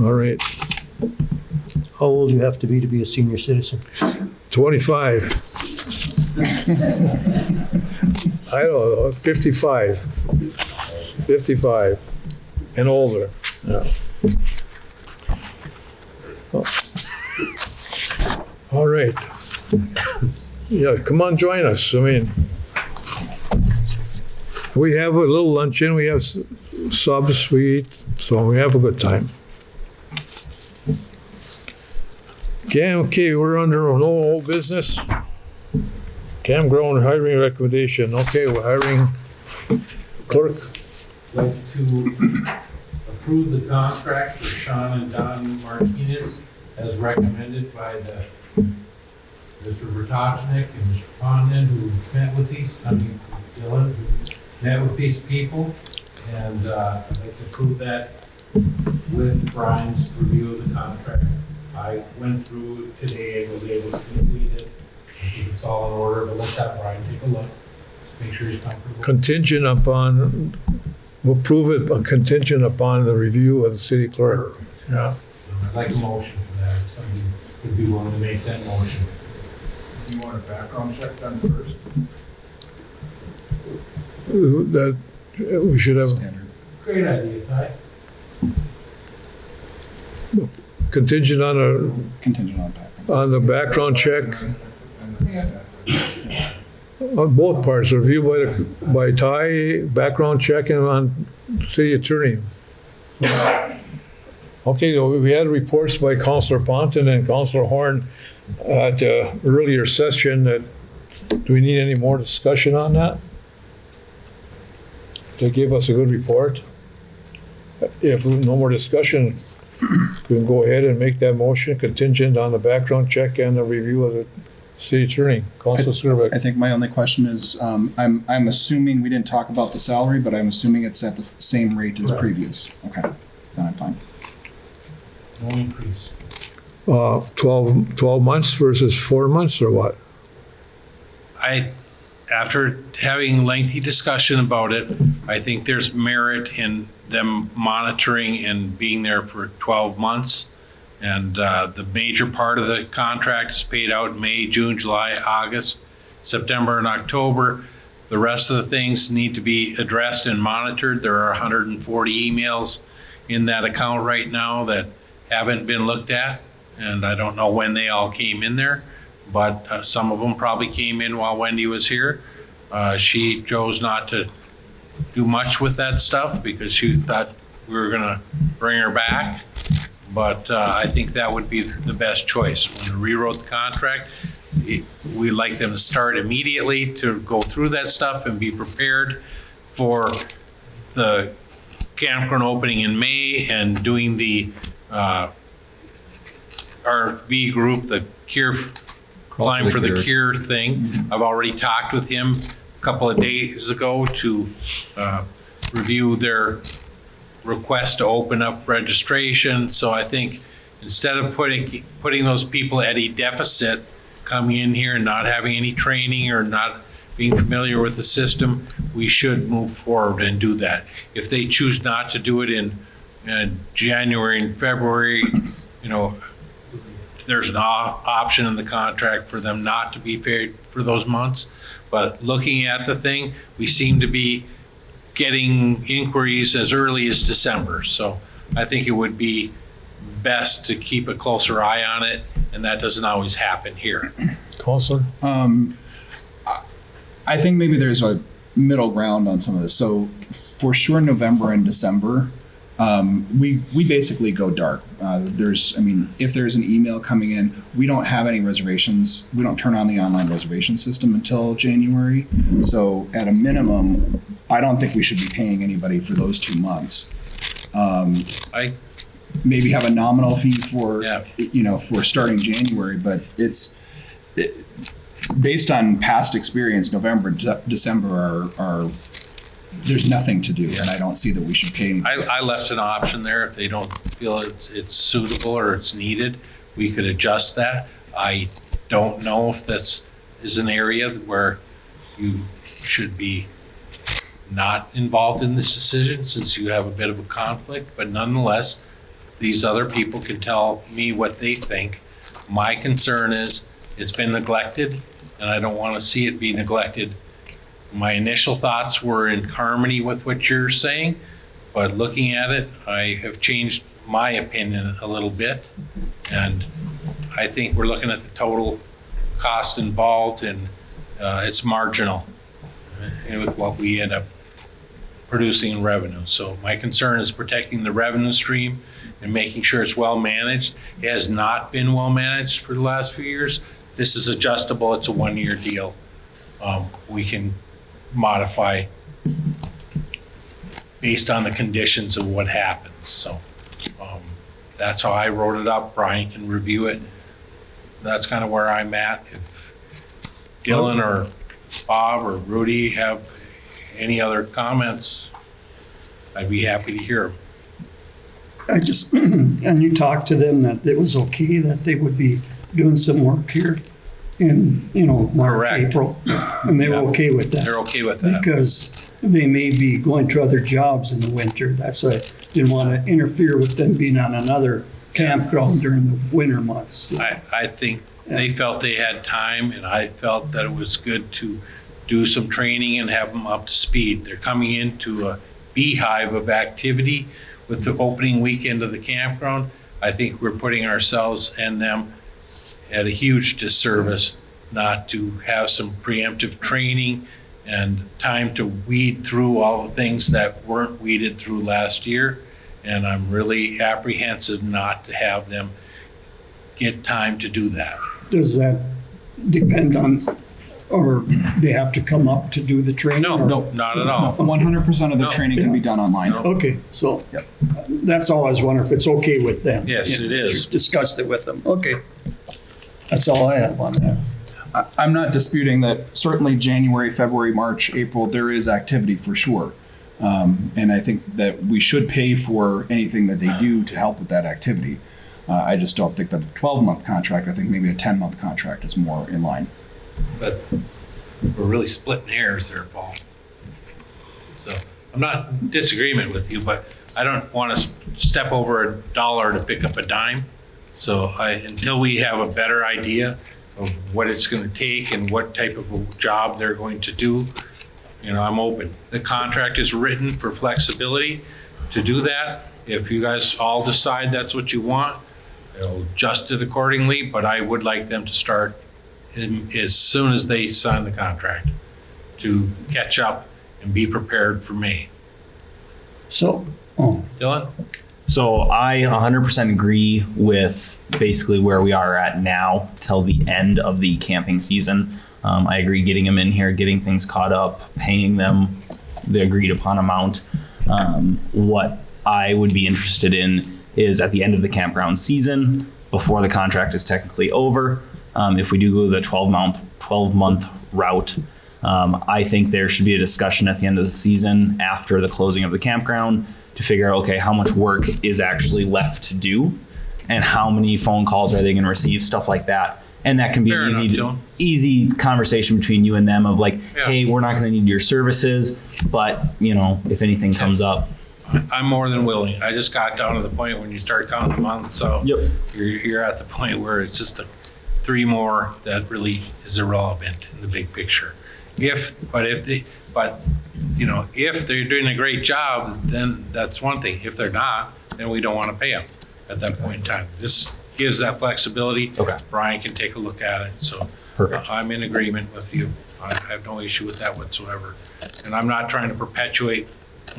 All right. How old do you have to be a senior citizen? 25. I don't know, 55. 55 and older. Yeah. Oh. All right. Yeah, come on, join us. I mean, we have a little luncheon, we have subs, we eat, so we have a good time. Okay, we're under no old business. Campground hiring recommendation. Okay, we're hiring clerk. Like to approve the contract for Sean and Don Martinez as recommended by the Mr. Vertochnik and Mr. Condon, who met with Dylan, who met with these people. And I'd like to approve that with Brian's review of the contract. I went through it today and was able to complete it. I think it's all in order, but let's have Brian take a look. Make sure he's comfortable. Contingent upon, we'll prove it contingent upon the review of the city clerk. Yeah. I'd like a motion for that, if somebody would be willing to make that motion. You want a background check done first? that we should have Great idea, Ty. contingent Contingent on background. on the background check on both parts, review by Ty, background check, and on city attorney. Okay, we had reports by Councillor Ponton and Councillor Horn at the earlier session. Do we need any more discussion on that? They gave us a good report. If no more discussion, we can go ahead and make that motion contingent on the background check and the review of the city attorney, Councilor Skirbeck. I think my only question is, I'm assuming, we didn't talk about the salary, but I'm assuming it's at the same rate as previous. Okay, then I'm fine. No increase. 12 months versus 4 months or what? After having lengthy discussion about it, I think there's merit in them monitoring and being there for 12 months. And the major part of the contract is paid out in May, June, July, August, September, and October. The rest of the things need to be addressed and monitored. There are 140 emails in that account right now that haven't been looked at. And I don't know when they all came in there, but some of them probably came in while Wendy was here. She chose not to do much with that stuff because she thought we were gonna bring her back. But I think that would be the best choice. When we rewrote the contract, we'd like them to start immediately to go through that stuff and be prepared for the campground opening in May and doing the RV group, the climb for the cure thing. I've already talked with him a couple of days ago to review their request to open up registration. So I think instead of putting those people at a deficit, coming in here and not having any training or not being familiar with the system, we should move forward and do that. If they choose not to do it in January and February, there's an option in the contract for them not to be paid for those months. But looking at the thing, we seem to be getting inquiries as early as December. So I think it would be best to keep a closer eye on it, and that doesn't always happen here. Councilor? I think maybe there's a middle ground on some of this. So for sure, November and December, we basically go dark. If there's an email coming in, we don't have any reservations. We don't turn on the online reservation system until January. So at a minimum, I don't think we should be paying anybody for those 2 months. I Maybe have a nominal fee for, for starting January, but based on past experience, November, December are there's nothing to do, and I don't see that we should pay anybody. I left an option there. If they don't feel it's suitable or it's needed, we could adjust that. I don't know if that's is an area where you should be not involved in this decision since you have a bit of a conflict, but nonetheless, these other people can tell me what they think. My concern is it's been neglected, and I don't want to see it be neglected. My initial thoughts were in harmony with what you're saying, but looking at it, I have changed my opinion a little bit. And I think we're looking at the total cost involved, and it's marginal with what we end up producing in revenue. So my concern is protecting the revenue stream and making sure it's well managed. It has not been well managed for the last few years. This is adjustable. It's a 1-year deal. We can modify based on the conditions of what happens. So that's how I wrote it up. Brian can review it. That's kind of where I'm at. If Gillen or Bob or Rudy have any other comments, I'd be happy to hear them. And you talked to them that it was okay that they would be doing some work here in, March, Correct. April, and they were okay with that. They're okay with that. Because they may be going to other jobs in the winter. That's why I didn't want to interfere with them being on another campground during the winter months. I think they felt they had time, and I felt that it was good to do some training and have them up to speed. They're coming into a beehive of activity with the opening weekend of the campground. I think we're putting ourselves and them at a huge disservice not to have some preemptive training and time to weed through all the things that weren't weeded through last year. And I'm really apprehensive not to have them get time to do that. Does that depend on, or they have to come up to do the training? No, or- no, not at all. 100% of the No. training can be done online. Okay, so Yep. that's all I was wondering, if it's okay with them. Yes, it is. You discussed it with them, okay. That's all I have on that. I'm not disputing that certainly January, February, March, April, there is activity for sure. And I think that we should pay for anything that they do to help with that activity. I just don't think that a 12-month contract, I think maybe a 10-month contract is more in line. But we're really splitting hairs there, Paul. So I'm not in disagreement with you, but I don't want to step over $1 to pick up a dime. So until we have a better idea of what it's going to take and what type of a job they're going to do, I'm open. The contract is written for flexibility to do that. If you guys all decide that's what you want, they'll adjust it accordingly, but I would like them to start as soon as they sign the contract to catch up and be prepared for May. So, Dylan? So I 100% agree with basically where we are at now till the end of the camping season. I agree getting them in here, getting things caught up, paying them the agreed upon amount. What I would be interested in is at the end of the campground season, before the contract is technically over, if we do go the 12-month route, I think there should be a discussion at the end of the season after the closing of the campground to figure out, okay, how much work is actually left to do and how many phone calls are they going to receive, stuff like that. And that can be Fair an enough, Dylan. easy conversation between you and them of like, Yeah. hey, we're not going to need your services, but if anything comes up. I'm more than willing. I just got down to the point when you start counting months, so Yep. you're at the point where it's just 3 more that really is irrelevant in the big picture. If they're doing a great job, then that's one thing. If they're not, then we don't want to pay them at that point in time. This gives that flexibility. Okay. Brian can take a look at it. So Perfect. I'm in agreement with you. I have no issue with that whatsoever. And I'm not trying to perpetuate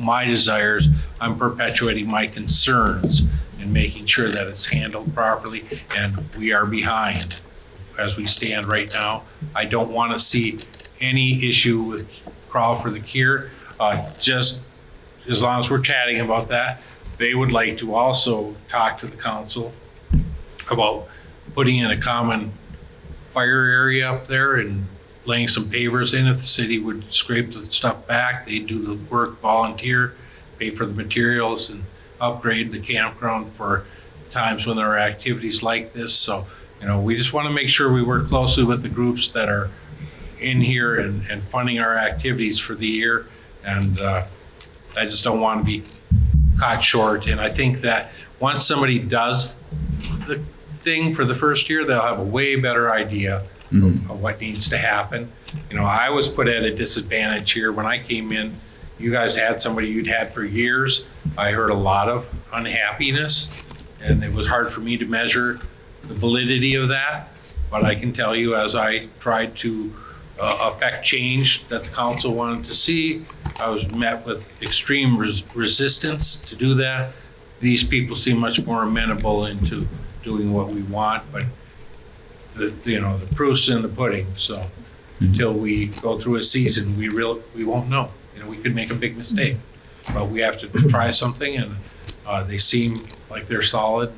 my desires. I'm perpetuating my concerns and making sure that it's handled properly. And we are behind as we stand right now. I don't want to see any issue with Crawl for the Cure. Just as long as we're chatting about that, they would like to also talk to the council about putting in a common fire area up there and laying some pavers in. If the city would scrape the stuff back, they'd do the work, volunteer, pay for the materials and upgrade the campground for times when there are activities like this. So, we just want to make sure we work closely with the groups that are in here and funding our activities for the year. And I just don't want to be caught short. And I think that once somebody does the thing for the first year, they'll have a way better idea of what needs to happen. I was put at a disadvantage here when I came in. You guys had somebody you'd had for years. I heard a lot of unhappiness, and it was hard for me to measure the validity of that. But I can tell you, as I tried to affect change that the council wanted to see, I was met with extreme resistance to do that. These people seem much more amenable into doing what we want, but the proof's in the pudding. So until we go through a season, we won't know. We could make a big mistake, but we have to try something, and they seem like they're solid.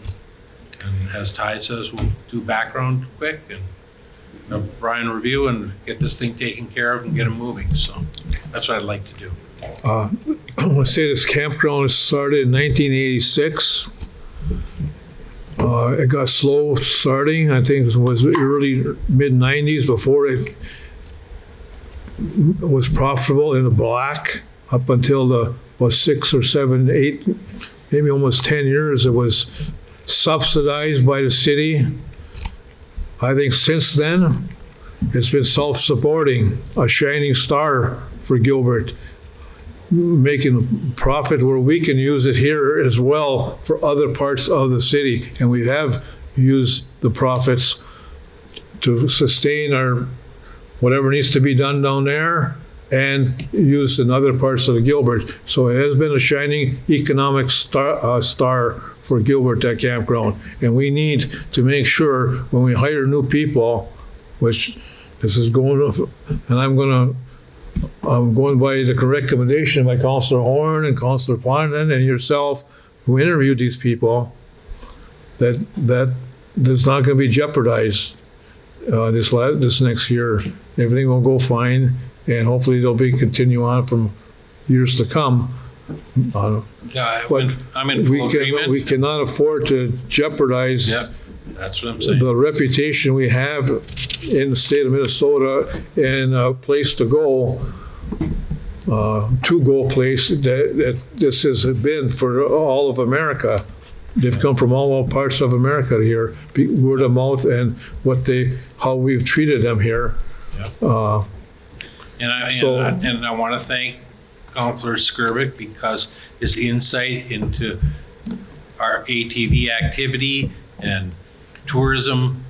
And as Ty says, we'll do background quick and Brian review and get this thing taken care of and get them moving. So that's what I'd like to do. I want to say this campground started in 1986. It got slow starting. I think it was early mid-90s before it was profitable in the black up until the 6 or 7, 8, maybe almost 10 years. It was subsidized by the city. I think since then It's been self-supporting, a shining star for Gilbert, making profit where we can use it here as well for other parts of the city. And we have used the profits to sustain our, whatever needs to be done down there and used in other parts of the Gilbert. So it has been a shining economic star for Gilbert, that campground. And we need to make sure when we hire new people, which this is going, and I'm going by the recommendation by Councillor Horn and Councillor Pondon and yourself, who interviewed these people, that there's not going to be jeopardized this next year. Everything will go fine, and hopefully they'll be continue on from years to come. Yeah, But I'm in full agreement. we cannot afford to jeopardize Yep, that's what I'm saying. the reputation we have in the state of Minnesota and a place to go place that this has been for all of America. They've come from all parts of America here, word of mouth, and how we've treated them here. Yep. Uh, And So- I want to thank Councillor Skirvik because his insight into our ATV activity and tourism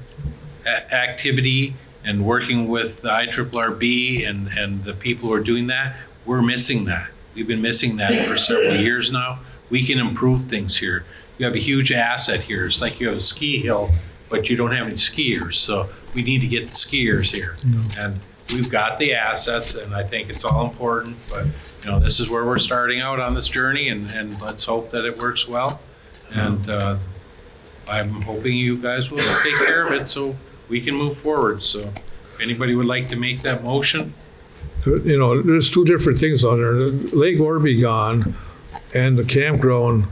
activity and working with the IRRB and the people who are doing that, we're missing that. We've been missing that for several years now. We can improve things here. You have a huge asset here. It's like you have a ski hill, but you don't have any skiers. So we need to get the skiers here. And we've got the assets, and I think it's all important, but this is where we're starting out on this journey, and let's hope that it works well. And I'm hoping you guys will take care of it so we can move forward. So if anybody would like to make that motion? there's two different things on there. The Lake Orbigone and the campground.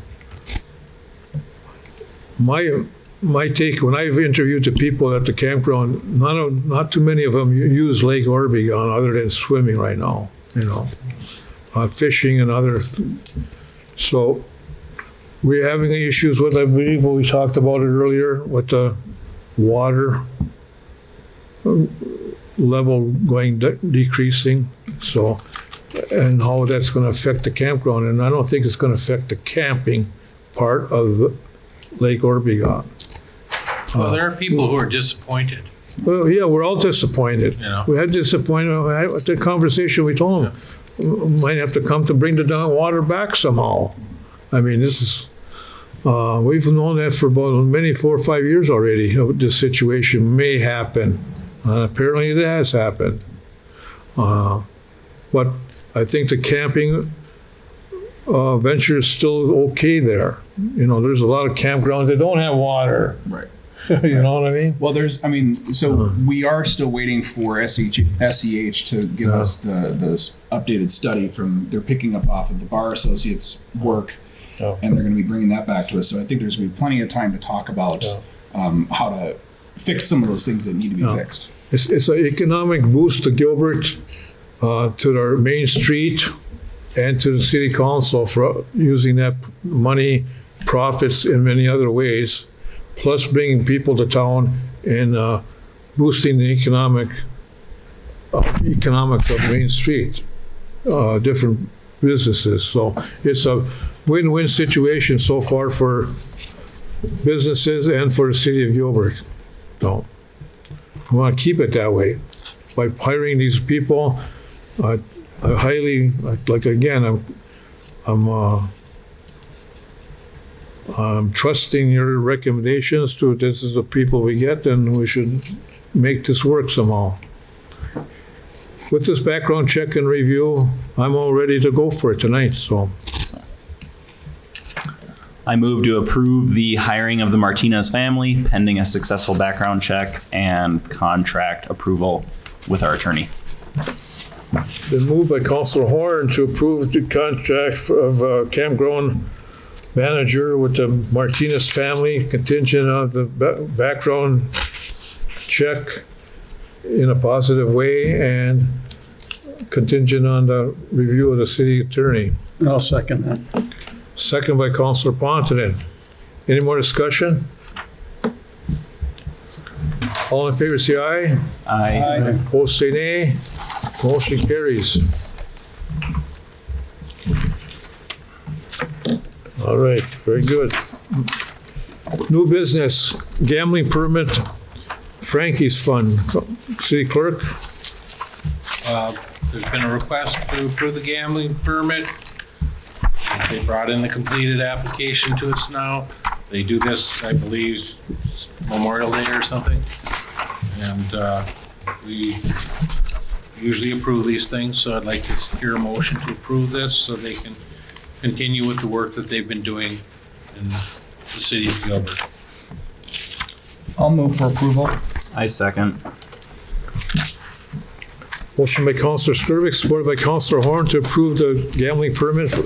My take, when I've interviewed the people at the campground, not too many of them use Lake Orbigone other than swimming right now, fishing and other. So we're having issues with, I believe, we talked about it earlier, with the water level decreasing. So, and how that's going to affect the campground. And I don't think it's going to affect the camping part of the Lake Orbigone. Well, there are people who are disappointed. Well, yeah, we're all disappointed. We had disappointment. At the conversation, we told them, we might have to come to bring the water back somehow. I mean, this is, we've known that for about 4 or 5 years already. This situation may happen. Apparently it has happened. But I think the camping venture is still okay there. There's a lot of campgrounds that don't have water. Right. You know what I mean? Well, so we are still waiting for SEH to give us the updated study they're picking up off of the Bar Associates work, and they're going to be bringing that back to us. So I think there's going to be plenty of time to talk about how to fix some of those things that need to be fixed. It's an economic boost to Gilbert, to our main street, and to the city council for using that money, profits in many other ways, plus bringing people to town and boosting the economics of Main Street, different businesses. So it's a win-win situation so far for businesses and for the city of Gilbert. So we want to keep it that way by hiring these people. I highly, again, I'm trusting your recommendations to this is the people we get, and we should make this work somehow. With this background check and review, I'm all ready to go for it tonight, so. I move to approve the hiring of the Martinez family pending a successful background check and contract approval with our attorney. Been moved by Councilor Horn to approve the contract of campground manager with the Martinez family, contingent on the background check in a positive way and contingent on the review of the city attorney. I'll second that. Second by Councilor Pontonen. Any more discussion? All in favor, say aye. Aye. Opposed, say nay. Motion carries. All right, very good. New business, gambling permit, Frankie's Fund. City Clerk? There's been a request to approve the gambling permit. They brought in the completed application to us now. They do this, I believe, Memorial Day or something. And we usually approve these things, so I'd like to hear a motion to approve this so they can continue with the work that they've been doing in the city of Gilbert. I'll move for approval. I second. Motion by Councillor Skirvik, supported by Councillor Horn to approve the gambling permit for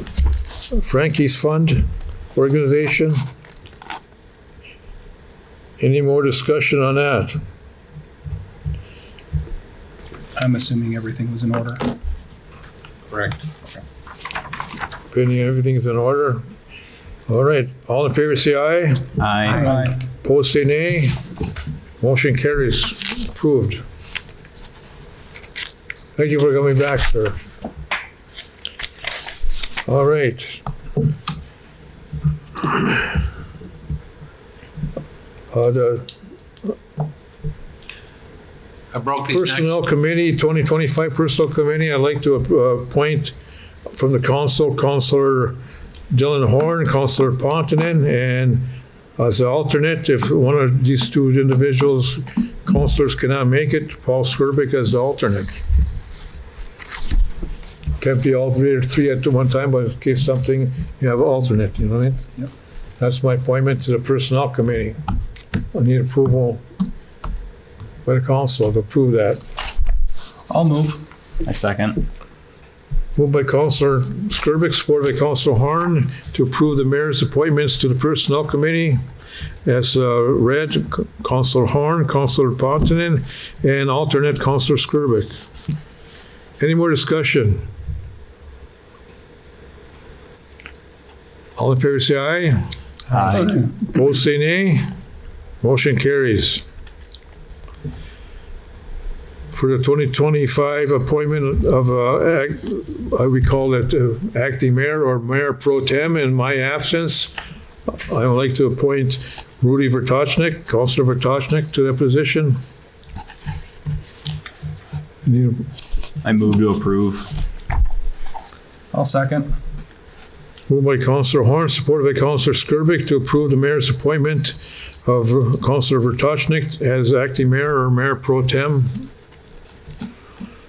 Frankie's Fund organization. Any more discussion on that? I'm assuming everything was in order. Correct. Pending everything's in order. All right, all in favor say aye. Aye. Opposed say nay. Motion carries. Approved. Thank you for coming back, sir. All right. The I broke these next. Personnel Committee, 2025 Personnel Committee, I'd like to appoint from the council, Councillor Dylan Horn, Councillor Pontonen, and as an alternate, if one of these two individuals, councillors cannot make it, Paul Skirvik as the alternate. Can't be all three at one time, but in case something, you have an alternate, you know what I mean? Yep. That's my appointment to the Personnel Committee. I need approval by the council to approve that. I'll move. I second. Moved by Councillor Skirvik, supported by Councillor Horn, to approve the mayor's appointments to the Personnel Committee as read, Councillor Horn, Councillor Pontonen, and alternate Councillor Skirvik. Any more discussion? All in favor say aye. Aye. Opposed say nay. Motion carries. For the 2025 appointment of, we call it acting mayor or mayor pro tem in my absence, I would like to appoint Rudy Vertochnik, Councillor Vertochnik, to that position. I move to approve. I'll second. Moved by Councillor Horn, supported by Councillor Skirvik, to approve the mayor's appointment of Councillor Vertochnik as acting mayor or mayor pro tem.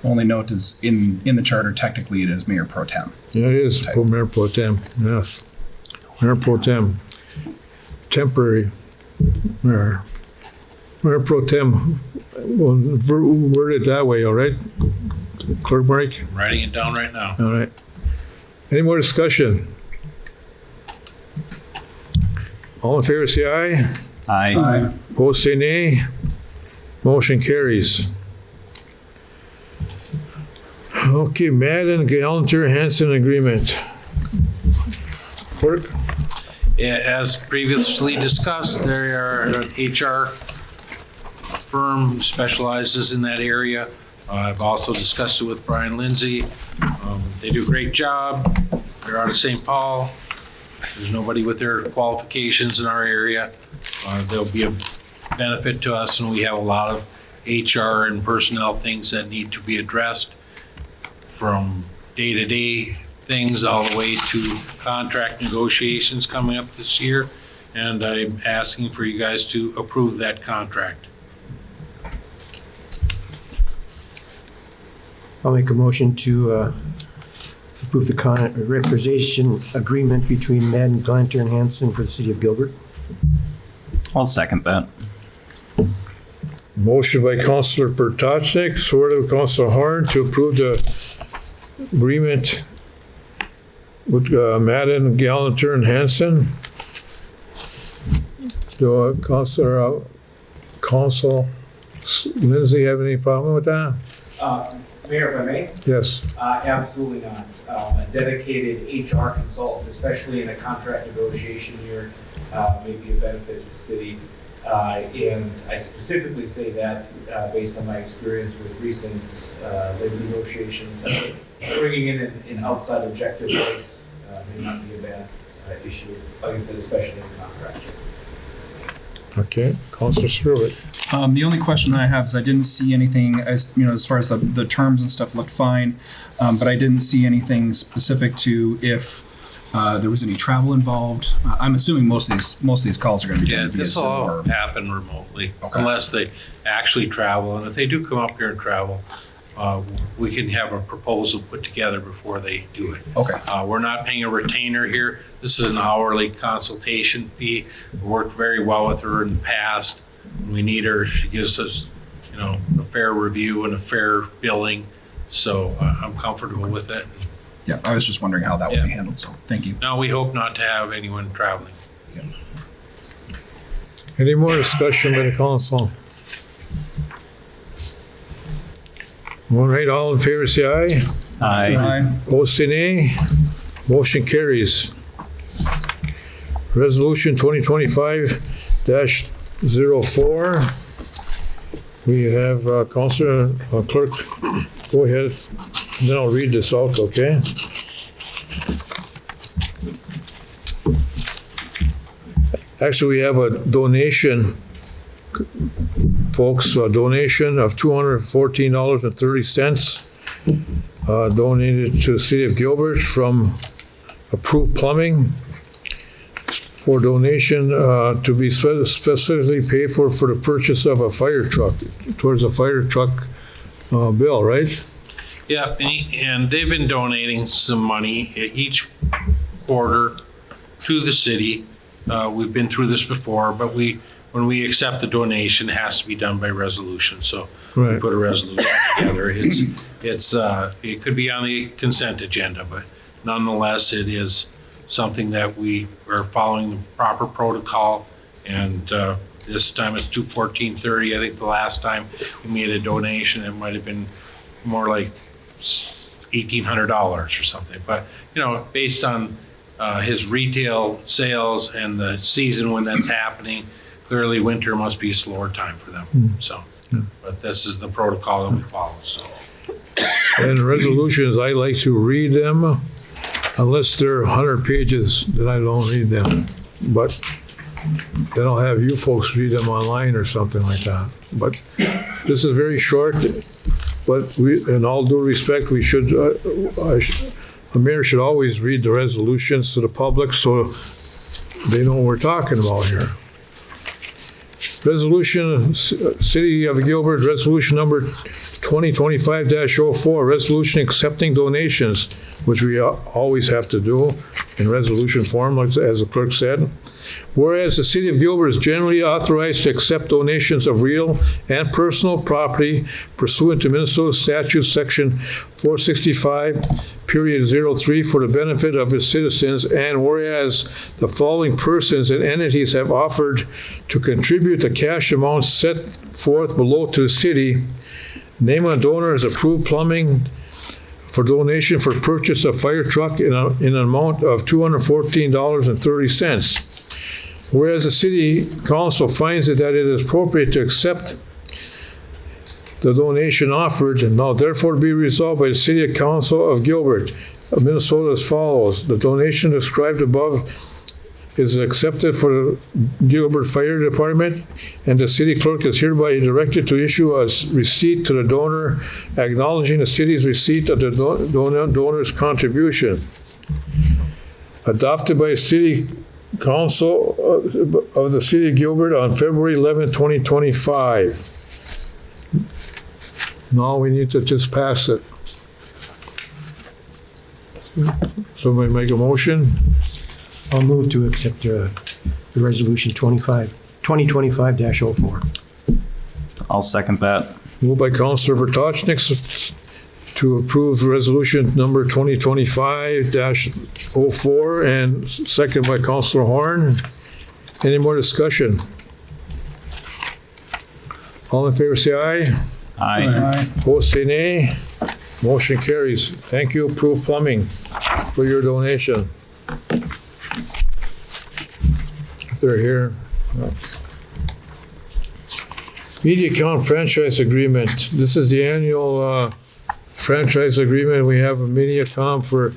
Only note is in the charter, technically it is Mayor Pro Tem. Yeah, it is mayor pro tem, yes. Mayor pro tem. Temporary mayor. Mayor pro tem. Well, word it that way, all right? Clerk Mike? I'm writing it down right now. All right. Any more discussion? All in favor say aye. Aye. Opposed say nay. Motion carries. Okay, Madden, Gallagher, Hanson agreement. Clerk? As previously discussed, there are an HR firm who specializes in that area. I've also discussed it with Brian Lindsay. They do a great job. They're out of St. Paul. There's nobody with their qualifications in our area. They'll be a benefit to us, and we have a lot of HR and personnel things that need to be addressed, from day-to-day things all the way to contract negotiations coming up this year. And I'm asking for you guys to approve that contract. I'll make a motion to approve the representation agreement between Madden, Glanter, and Hanson for the city of Gilbert. I'll second that. Motion by Councillor Vertochnik, supported by Councillor Horn, to approve the agreement with Madden, Gallagher, and Hanson. Do Council Lindsay have any problem with that? Mayor, if I may? Yes. Absolutely not. A dedicated HR consultant, especially in a contract negotiation here, may be a benefit to the city. And I specifically say that based on my experience with recent labor negotiations, bringing in an outside objective voice may not be a bad issue, like I said, especially in contract. Okay, Councilor Skirvin. The only question I have is I didn't see anything as, you know, as far as the terms and stuff looked fine, but I didn't see anything specific to if there was any travel involved. I'm assuming most of these calls are going to be Yeah, done via this Zoom will all or- happen remotely, Okay. unless they actually travel. And if they do come up here and travel, we can have a proposal put together before they do it. Okay. We're not paying a retainer here. This is an hourly consultation fee. We worked very well with her in the past. When we need her, she gives us, you know, a fair review and a fair billing. So I'm comfortable with it. Yeah, I was just wondering how that would Yeah. be handled. So thank you. No, we hope not to have anyone traveling. Any more discussion by the council? All right, all in favor, say aye. Aye. Opposed, say nay. Motion carries. Resolution 2025-04. We have Councilor Clerk, go ahead, and then I'll read this out, okay? Actually, we have a donation, folks, a donation of $214.30 donated to the City of Gilbert from Approved Plumbing for donation to be specifically paid for the purchase of a fire truck, towards a fire truck bill, right? Yeah, and they've been donating some money each quarter to the city. We've been through this before, but when we accept the donation, it has to be done by resolution. So we Right. put a resolution together. It could be on the consent agenda, but nonetheless, it is something that we are following the proper protocol. And this time it's $214.30. I think the last time we made a donation, it might have been more like $1,800 or something. But, you know, based on his retail sales and the season when that's happening, clearly winter must be a slower time for them. So, but this is the protocol that we follow, so. And resolutions, I like to read them unless they're 100 pages, then I don't read them. But then I'll have you folks read them online or something like that. But this is very short, but in all due respect, we should, a mayor should always read the resolutions to the public so they know what we're talking about here. Resolution, City of Gilbert, resolution number 2025-04, resolution accepting donations, which we always have to do in resolution form, as the clerk said. Whereas the City of Gilbert is generally authorized to accept donations of real and personal property pursuant to Minnesota Statute Section 465.03 for the benefit of its citizens, and whereas the following persons and entities have offered to contribute the cash amounts set forth below to the city, name of donor is Approved Plumbing for donation for purchase of fire truck in an amount of $214.30. Whereas the City Council finds that it is appropriate to accept the donation offered, and now therefore be resolved by the City Council of Gilbert, Minnesota as follows. The donation described above is accepted for the Gilbert Fire Department, and the city clerk is hereby directed to issue a receipt to the donor acknowledging the city's receipt of the donor's contribution. Adopted by City Council of the City of Gilbert on February 11, 2025. Now we need to just pass it. Somebody make a motion? I'll move to accept the resolution 2025-04. I'll second that. Moved by Councilor Vrtajnik to approve resolution number 2025-04 and second by Councilor Horn. Any more discussion? All in favor say aye. Aye. Opposed say nay. Motion carries. Thank you, Approved Plumbing, for your donation. If they're here. MediaCom franchise agreement. This is the annual franchise agreement we have with MediaCom for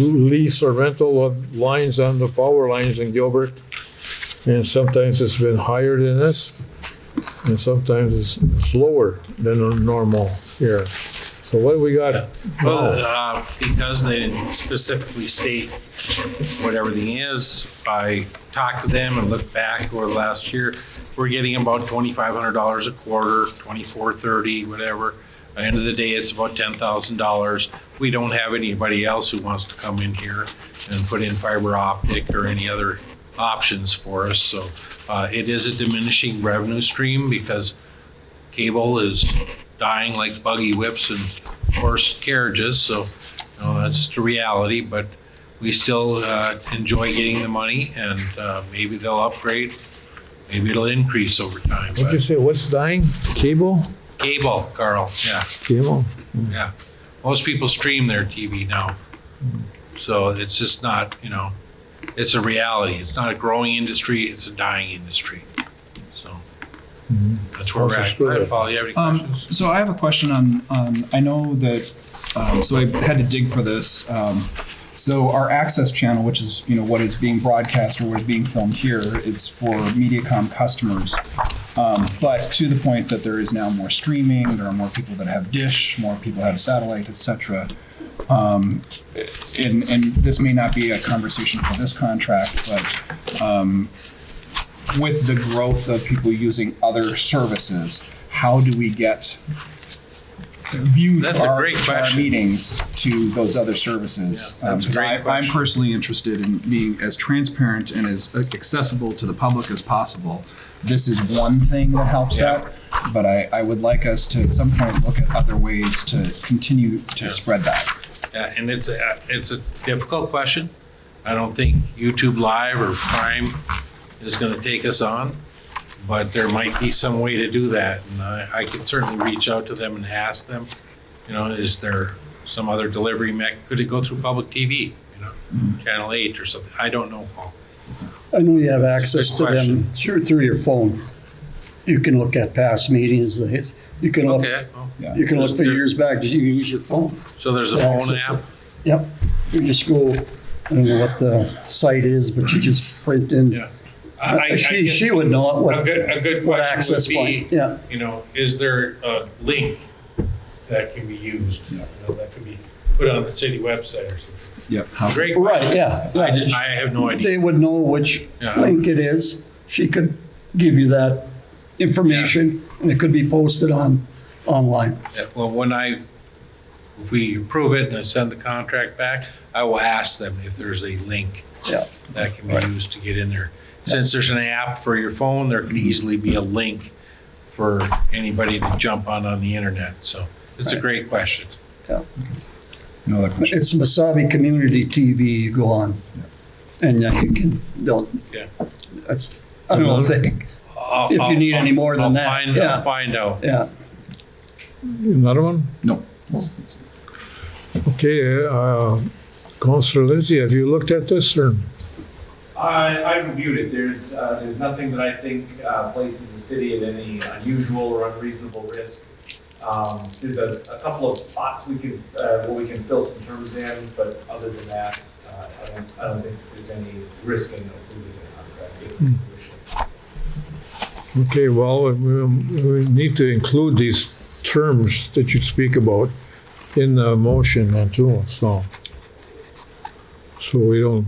lease or rental of lines on the power lines in Gilbert. And sometimes it's been higher than this, and sometimes it's lower than normal here. So what do we got? Well, because they didn't specifically state what everything is, I talked to them and looked back over the last year. We're getting about $2,500 a quarter, $2,430, whatever. At the end of the day, it's about $10,000. We don't have anybody else who wants to come in here and put in fiber optic or any other options for us. So it is a diminishing revenue stream because cable is dying like buggy whips and horse carriages. So that's just a reality, but we still enjoy getting the money, and maybe they'll upgrade. Maybe it'll increase over time. What'd you say? What's dying? Cable? Cable, Carl, yeah. Cable? Yeah, most people stream their TV now. So it's just not, it's a reality. It's not a growing industry, it's a dying industry. So that's where we're at. Go ahead, Paul, you have any questions? So I have a question on I know that, so I had to dig for this. So our access channel, which is, what is being broadcast or what is being filmed here, it's for MediaCom customers. But to the point that there is now more streaming, there are more people that have dish, more people have satellite, etc. And this may not be a conversation for this contract, but with the growth of people using other services, how do we get view That's a our great question. meetings to those other services? Yeah, that's a great I'm question. personally interested in being as transparent and as accessible to the public as possible. This is one thing that helps Yeah. that, but I would like us to at some point look at other ways to continue to spread that. Yeah, and it's a difficult question. I don't think YouTube Live or Prime is gonna take us on, but there might be some way to do that. And I could certainly reach out to them and ask them, is there some other delivery could it go through public TV, Channel 8 or something? I don't know, Paul. I know you have access to Good them through your phone. You can look at past meetings. You can look, Okay, well, you can look for years back. You can use your phone. so there's a to phone access app? it. Yep. You just go, I don't know what the site is, but you just print in. Yeah. She would know A good what question access would point. be, Yeah. is there a link that can be used? That could be put on the city website or something. Yep. Great Right, question. yeah. I have no idea. They would know which Yeah. link it is. She could give you that information, and it could be posted online. Yeah, well, if we approve it and I send the contract back, I will ask them if there's a link Yeah. that can be used to get in there. Since there's an app for your phone, there could easily be a link for anybody to jump on the internet. So it's a great question. No other questions? It's Masabi Community TV you go on. And you can, Yeah. I don't think, if you need any more than that. I'll find out. Yeah. Another one? No. Okay, Councilor Lindsay, have you looked at this or? I reviewed it. There's nothing that I think places the city at any unusual or unreasonable risk. There's a couple of spots where we can fill some terms in, but other than that, I don't think there's any risk in approving the contract. Okay, well, we need to include these terms that you speak about in the motion then too, so we don't,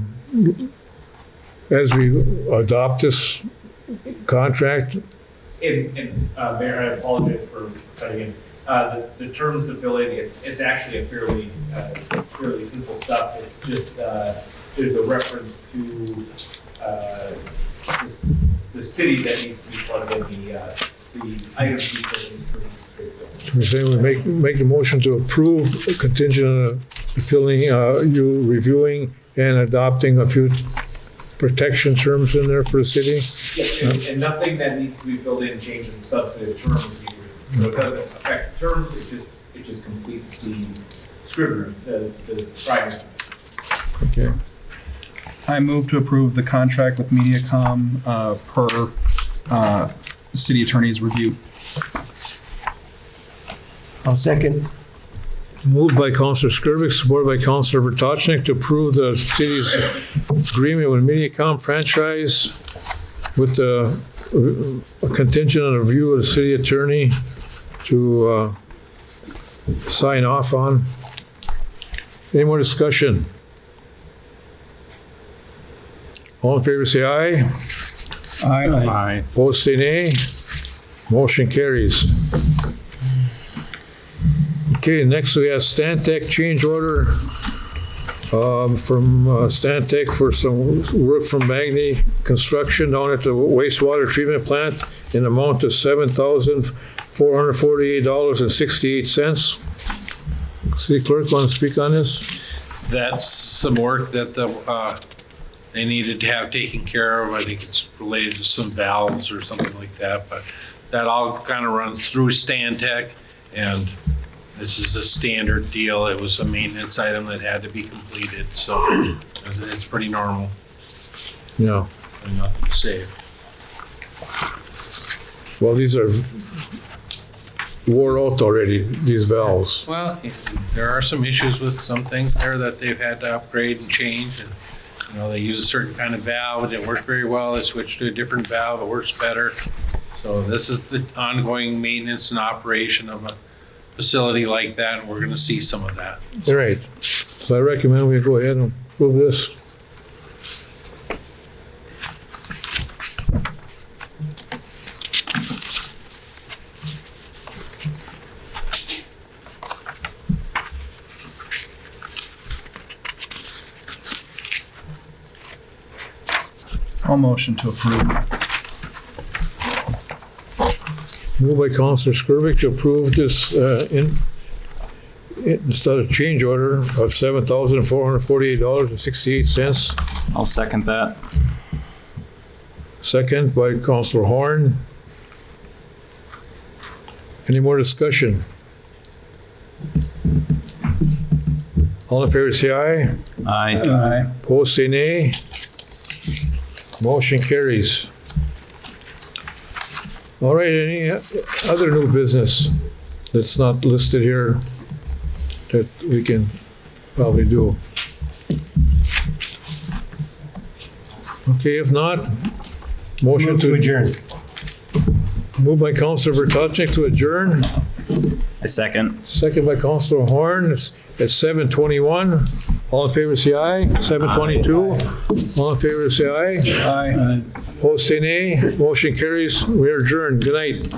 as we adopt this contract, And Mayor, I apologize for cutting in. The terms to fill in, it's actually a fairly simple stuff. It's just, there's a reference to the city that needs to be plugged in, the items we put in straight we're saying we make the motion to approve contingent on filling, you reviewing and adopting a few protection terms in there for the city. Yeah, and nothing that needs to be filled in changes the substantive terms of the agreement. So it doesn't affect the terms, it just completes the scrivener, the prior. Okay. I move to approve the contract with MediaCom per the city attorney's review. I'll second. Moved by Counselor Skirvik, supported by Counselor Vrtajnik to approve the city's agreement with Mediacom franchise with a contingent on a review of the city attorney to sign off on. Any more discussion? All in favor, say aye. Aye. Opposed, say nay. Motion carries. Okay, next we have Stantec change order from Stantec for some work from Magni Construction down at the wastewater treatment plant in amount of $7,448.68. City Clerk, want to speak on this? That's some work that they needed to have taken care of. I think it's related to some valves or something like that, but that all kind of runs through Stantec, and this is a standard deal. It was a maintenance item that had to be completed, so it's pretty normal. Yeah. And nothing to say. Well, these are wore out already, these valves. Well, there are some issues with some things there that they've had to upgrade and change, and they use a certain kind of valve. It didn't work very well. They switched to a different valve. It works better. So this is the ongoing maintenance and operation of a facility like that, and we're going to see some of that. All right. So I recommend we go ahead and approve this. I'll motion to approve. Moved by Counselor Skirvik to approve this instead of change order of $7,448.68. I'll second that. Second by Counselor Horn. Any more discussion? All in favor, say aye. Aye. Opposed, say nay. Motion carries. All right, any other new business that's not listed here that we can probably do? Okay, if not, motion Move to to adjourn. move by Counselor Vrtajnik to adjourn, I second. second by Counselor Horn at 7:21. All in favor, say aye. 7:22. All in favor, say aye. Aye. Opposed, say nay. Motion carries. We are adjourned. Good night.